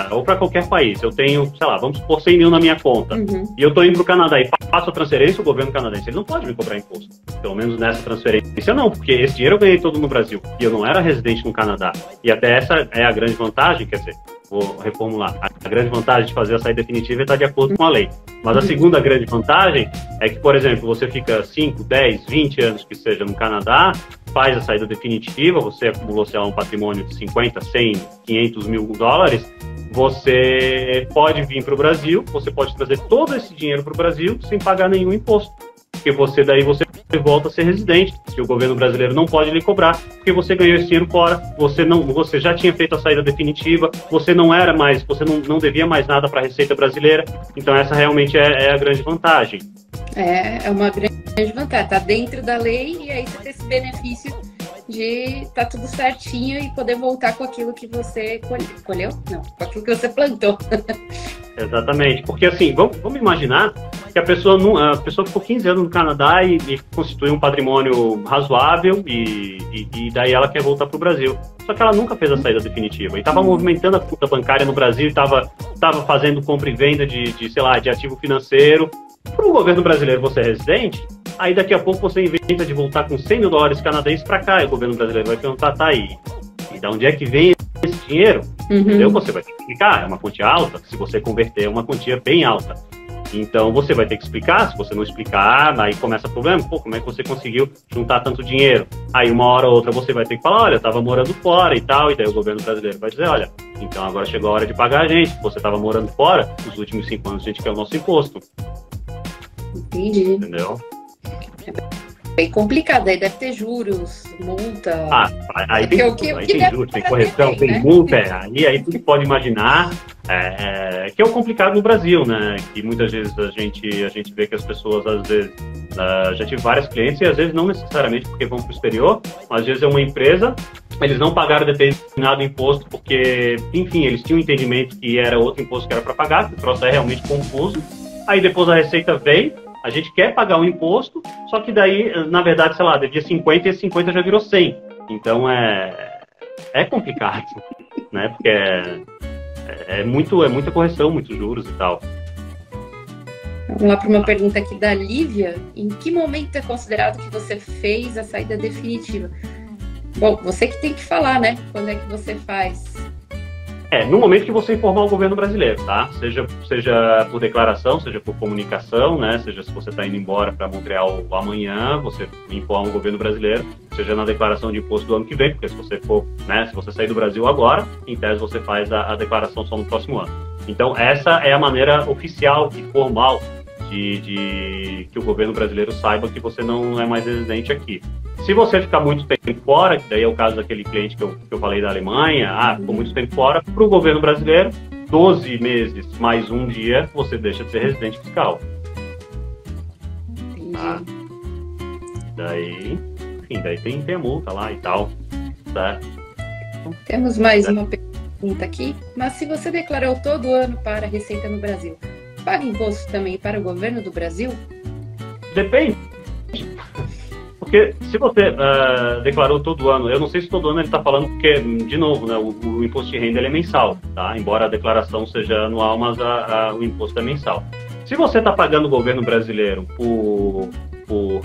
ou para qualquer país, eu tenho, sei lá, vamos supor 100 mil na minha conta, e eu tô indo pro Canadá e faço a transferência, o governo canadense, ele não pode me cobrar imposto. Pelo menos nessa transferência não, porque esse dinheiro eu ganhei todo no Brasil, e eu não era residente no Canadá. E até essa é a grande vantagem, quer dizer, vou reformular, a grande vantagem de fazer a saída definitiva é estar de acordo com a lei. Mas a segunda grande vantagem é que, por exemplo, você fica 5, 10, 20 anos que seja no Canadá, faz a saída definitiva, você acumulou, sei lá, um patrimônio de 50, 100, 500 mil dólares, você pode vir para o Brasil, você pode trazer todo esse dinheiro para o Brasil sem pagar nenhum imposto. Porque você volta a ser residente, que o governo brasileiro não pode lhe cobrar, porque você ganhou esse dinheiro fora, você já tinha feito a saída definitiva, você não devia mais nada para a Receita Brasileira, então essa realmente é a grande vantagem. É uma grande vantagem, tá dentro da lei e aí você tem esse benefício de tá tudo certinho e poder voltar com aquilo que você colheu? Não, com aquilo que você plantou. Exatamente, porque assim, vamos imaginar que a pessoa ficou 15 anos no Canadá e constituiu um patrimônio razoável e daí ela quer voltar para o Brasil. Só que ela nunca fez a saída definitiva e estava movimentando a conta bancária no Brasil, estava fazendo compra e venda de ativo financeiro. Para o governo brasileiro, você é residente, aí daqui a pouco você inventa de voltar com 100 mil dólares canadenses para cá, e o governo brasileiro vai perguntar, tá aí, e de onde é que vem esse dinheiro? Entendeu? Você vai ter que explicar, é uma quantia alta, se você converter é uma quantia bem alta. Então você vai ter que explicar, se você não explicar, aí começa o problema, como é que você conseguiu juntar tanto dinheiro? Aí uma hora ou outra você vai ter que falar, olha, eu estava morando fora e tal, e daí o governo brasileiro vai dizer, olha, então agora chegou a hora de pagar a gente, você estava morando fora, nos últimos 5 anos a gente quer o nosso imposto. Entendi. Entendeu? É bem complicado, aí deve ter juros, multa. Aí tem juros, tem correção, tem multa, aí tudo pode imaginar, que é o complicado no Brasil, né? Que muitas vezes a gente vê que as pessoas, às vezes, já tive vários clientes, e às vezes não necessariamente porque vão para o exterior, mas às vezes é uma empresa, eles não pagaram determinado imposto porque, enfim, eles tinham um entendimento que era outro imposto que era para pagar, que o troço é realmente confuso. Aí depois a Receita veio, a gente quer pagar o imposto, só que daí, na verdade, sei lá, devia 50 e esse 50 já virou 100. Então é complicado, né? Porque é muita correção, muitos juros e tal. Vamos lá para uma pergunta aqui da Lívia. Em que momento é considerado que você fez a saída definitiva? Bom, você que tem que falar, né? Quando é que você faz? No momento que você informar o governo brasileiro, tá? Seja por declaração, seja por comunicação, né? Seja se você está indo embora para Montreal amanhã, você informa o governo brasileiro, seja na declaração de imposto do ano que vem, porque se você sair do Brasil agora, em tese você faz a declaração só no próximo ano. Então, essa é a maneira oficial e formal de que o governo brasileiro saiba que você não é mais residente aqui. Se você ficar muito tempo fora, que daí é o caso daquele cliente que eu falei da Alemanha, ficou muito tempo fora, para o governo brasileiro, 12 meses mais um dia, você deixa de ser residente fiscal. Tá? Daí tem a multa lá e tal, tá? Temos mais uma pergunta aqui. Mas se você declarou todo ano para a Receita no Brasil, paga imposto também para o governo do Brasil? Depende. Porque se você declarou todo ano, eu não sei se todo ano ele está falando, porque, de novo, né, o imposto de renda ele é mensal, tá? Embora a declaração seja anual, mas o imposto é mensal. Se você está pagando o governo brasileiro por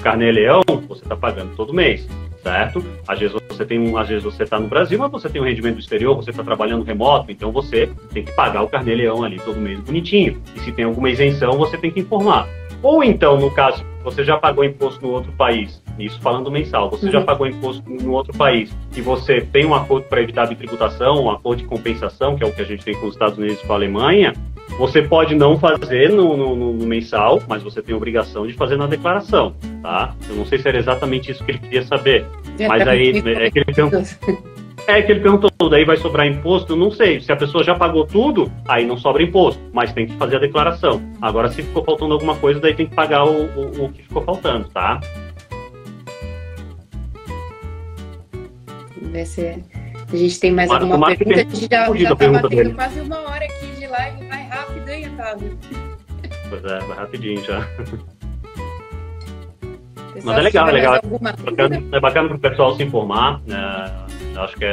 carnê-leão, você está pagando todo mês, certo? Às vezes você está no Brasil, mas você tem um rendimento do exterior, você está trabalhando remoto, então você tem que pagar o carnê-leão ali todo mês bonitinho. E se tem alguma isenção, você tem que informar. Ou então, no caso, você já pagou imposto no outro país, isso falando mensal, você já pagou imposto no outro país e você tem um acordo para evitar a bitributação, um acordo de compensação, que é o que a gente tem com os Estados Unidos e com a Alemanha, você pode não fazer no mensal, mas você tem a obrigação de fazer na declaração, tá? Eu não sei se era exatamente isso que ele queria saber, mas aí é que ele perguntou, daí vai sobrar imposto? Eu não sei. Se a pessoa já pagou tudo, aí não sobra imposto, mas tem que fazer a declaração. Agora, se ficou faltando alguma coisa, daí tem que pagar o que ficou faltando, tá? Vamos ver se a gente tem mais alguma pergunta. A gente já tá batendo quase uma hora aqui de live, vai rápido, hein, Otávio? Pois é, vai rapidinho já. Mas é legal. É bacana para o pessoal se informar. Acho que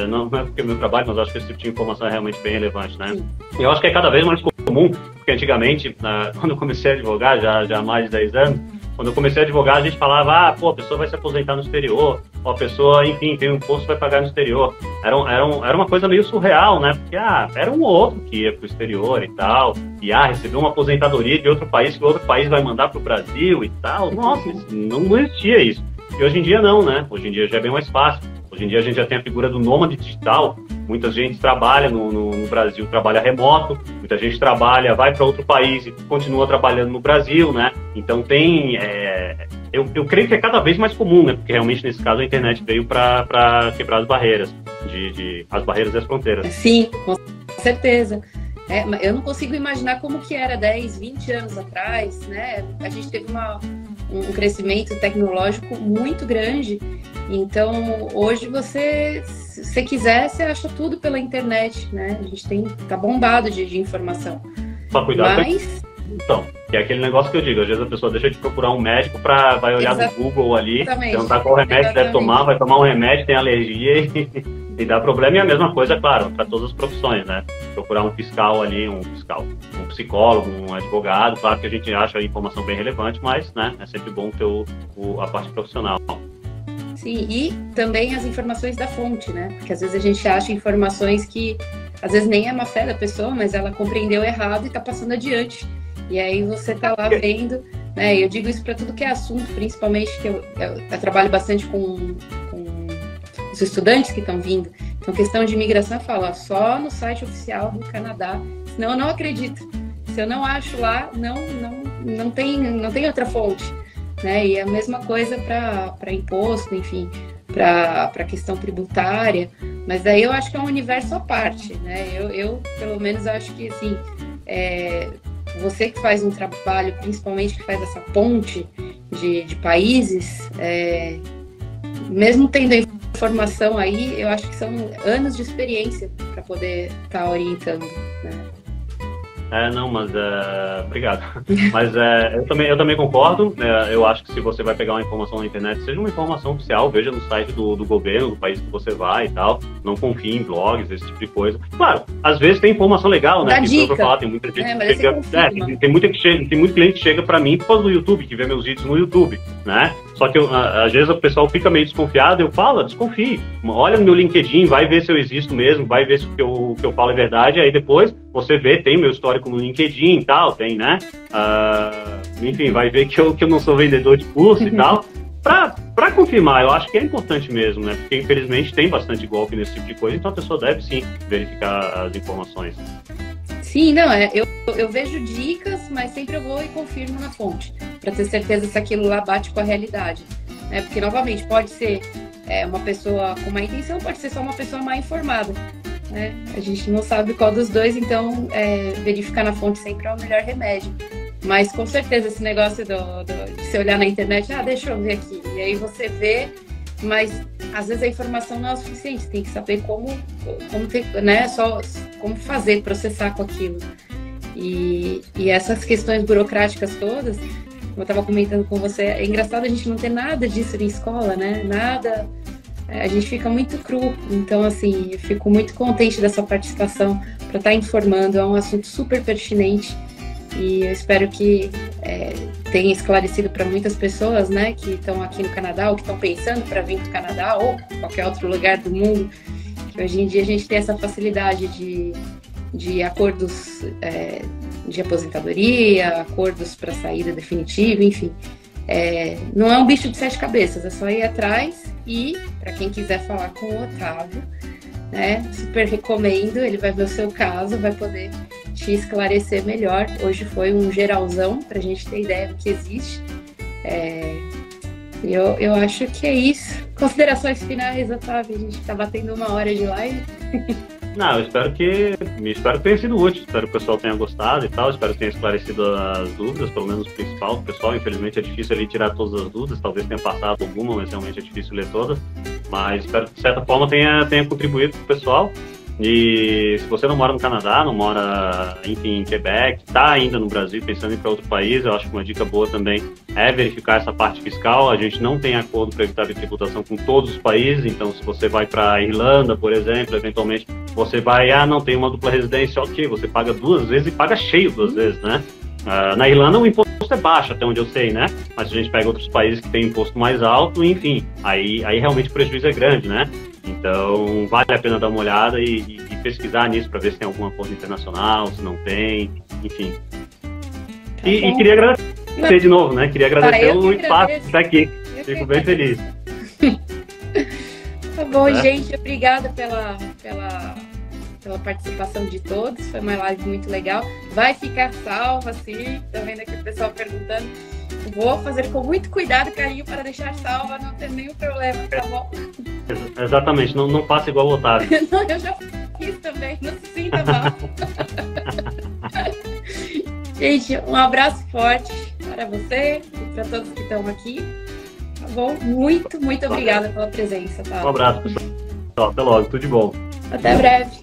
não é porque é meu trabalho, mas acho que esse tipo de informação é realmente bem relevante, né? Sim. Eu acho que é cada vez mais comum, porque antigamente, quando eu comecei a advogar, já há mais de 10 anos, quando eu comecei a advogar, a gente falava, a pessoa vai se aposentar no exterior, ou a pessoa, enfim, tem um imposto, vai pagar no exterior. Era uma coisa meio surreal, né? Porque, era um ou outro que ia para o exterior e tal, e, recebeu uma aposentadoria de outro país, que o outro país vai mandar para o Brasil e tal. Nossa, não existia isso. E hoje em dia não, né? Hoje em dia já é bem mais fácil. Hoje em dia a gente já tem a figura do nômade digital. Muita gente trabalha no Brasil, trabalha remoto. Muita gente vai para outro país e continua trabalhando no Brasil, né? Então tem... Eu creio que é cada vez mais comum, né? Porque realmente nesse caso a internet veio para quebrar as barreiras, as barreiras e as fronteiras. Sim, com certeza. Eu não consigo imaginar como que era 10, 20 anos atrás, né? A gente teve um crescimento tecnológico muito grande. Então, hoje se você quiser, você acha tudo pela internet, né? A gente tá bombado de informação. Só cuidado. Então, é aquele negócio que eu digo, às vezes a pessoa deixa de procurar um médico vai olhar no Google ali, perguntar qual remédio deve tomar, vai tomar um remédio, tem alergia e dá problema. E a mesma coisa, claro, para todas as profissões, né? Procurar um fiscal ali, um psicólogo, um advogado, claro que a gente acha a informação bem relevante, mas, né, é sempre bom ter a parte profissional. Sim, e também as informações da fonte, né? Porque às vezes a gente acha informações que, às vezes nem é má fé da pessoa, mas ela compreendeu errado e está passando adiante. E aí você tá lá vendo, né? Eu digo isso para tudo que é assunto, principalmente que eu trabalho bastante com os estudantes que estão vindo. Então, questão de imigração, eu falo, só no site oficial do Canadá, senão eu não acredito. Se eu não acho lá, não tem outra fonte, né? E a mesma coisa para imposto, enfim, para questão tributária. Mas daí eu acho que é um universo à parte, né? Eu pelo menos acho que assim, você que faz um trabalho, principalmente que faz essa ponte de países, mesmo tendo a informação aí, eu acho que são anos de experiência para poder estar orientando, né? Não, mas obrigado. Mas eu também concordo. Eu acho que se você vai pegar uma informação na internet, seja uma informação oficial, veja no site do governo, do país que você vai e tal. Não confie em blogs, esse tipo de coisa. Claro, às vezes tem informação legal, né? Tem muita gente que chega. Tem muito cliente que chega para mim por causa do YouTube, que vê meus vídeos no YouTube, né? Só que às vezes o pessoal fica meio desconfiado, eu falo, desconfie. Olha no meu LinkedIn, vai ver se eu existo mesmo, vai ver se o que eu falo é verdade, aí depois você vê, tem meu histórico no LinkedIn e tal, tem, né? Enfim, vai ver que eu não sou vendedor de curso e tal. Pra confirmar, eu acho que é importante mesmo, né? Porque infelizmente tem bastante golpe nesse tipo de coisa, então a pessoa deve sim verificar as informações. Sim, não, eu vejo dicas, mas sempre eu vou e confirmo na fonte, para ter certeza se aquilo lá bate com a realidade, né? Porque, novamente, pode ser uma pessoa com má intenção, pode ser só uma pessoa mal informada, né? A gente não sabe qual dos dois, então verificar na fonte sempre é o melhor remédio. Mas, com certeza, esse negócio de você olhar na internet, deixa eu ver aqui, e aí você vê mas às vezes a informação não é o suficiente, tem que saber como né, como fazer, processar com aquilo. E essas questões burocráticas todas, como eu estava comentando com você, é engraçado a gente não ter nada disso na escola, né? Nada, a gente fica muito cru. Então, assim, eu fico muito contente dessa participação para estar informando, é um assunto super pertinente e eu espero que tenha esclarecido para muitas pessoas, né, que estão aqui no Canadá ou que estão pensando para vir para o Canadá ou qualquer outro lugar do mundo, que hoje em dia a gente tem essa facilidade de acordos de aposentadoria, acordos para saída definitiva, enfim. Não é um bicho de 7 cabeças, é só ir atrás e, para quem quiser falar com o Otávio, né, super recomendo, ele vai ver o seu caso, vai poder te esclarecer melhor. Hoje foi um geralzão para a gente ter ideia do que existe. Eu acho que é isso. Considerações finais, Otávio? A gente está batendo 1 hora de live. Não, eu espero que tenha sido útil, espero que o pessoal tenha gostado e tal, espero que tenha esclarecido as dúvidas, pelo menos o principal. O pessoal, infelizmente, é difícil ali tirar todas as dúvidas, talvez tenha passado alguma, mas realmente é difícil ler todas. Mas espero que, de certa forma, tenha contribuído para o pessoal. E se você não mora no Canadá, não mora, enfim, em Quebec, está ainda no Brasil pensando em ir para outro país, eu acho que uma dica boa também é verificar essa parte fiscal. A gente não tem acordo para evitar a tributação com todos os países, então se você vai para a Irlanda, por exemplo, eventualmente você vai, não tem uma dupla residência, ok, você paga 2 vezes e paga cheio 2 vezes, né? Na Irlanda o imposto é baixo, até onde eu sei, né? Mas se a gente pega outros países que têm imposto mais alto, enfim, aí realmente o prejuízo é grande, né? Então, vale a pena dar uma olhada e pesquisar nisso para ver se tem algum acordo internacional, se não tem, enfim. E queria agradecer de novo, né? Queria agradecer o espaço de estar aqui. Fico bem feliz. Tá bom, gente. Obrigada pela participação de todos. Foi uma live muito legal. Vai ficar salva, sim. Tá vendo aqui o pessoal perguntando. Vou fazer com muito cuidado e carinho para deixar salva, não ter nenhum problema, tá bom? Exatamente, não faça igual o Otávio. Não, eu já fiz também, não se sinta mal. Gente, um abraço forte para você e para todos que estão aqui. Tá bom? Muito obrigada pela presença, tá? Um abraço, pessoal. Até logo, tudo de bom. Até breve.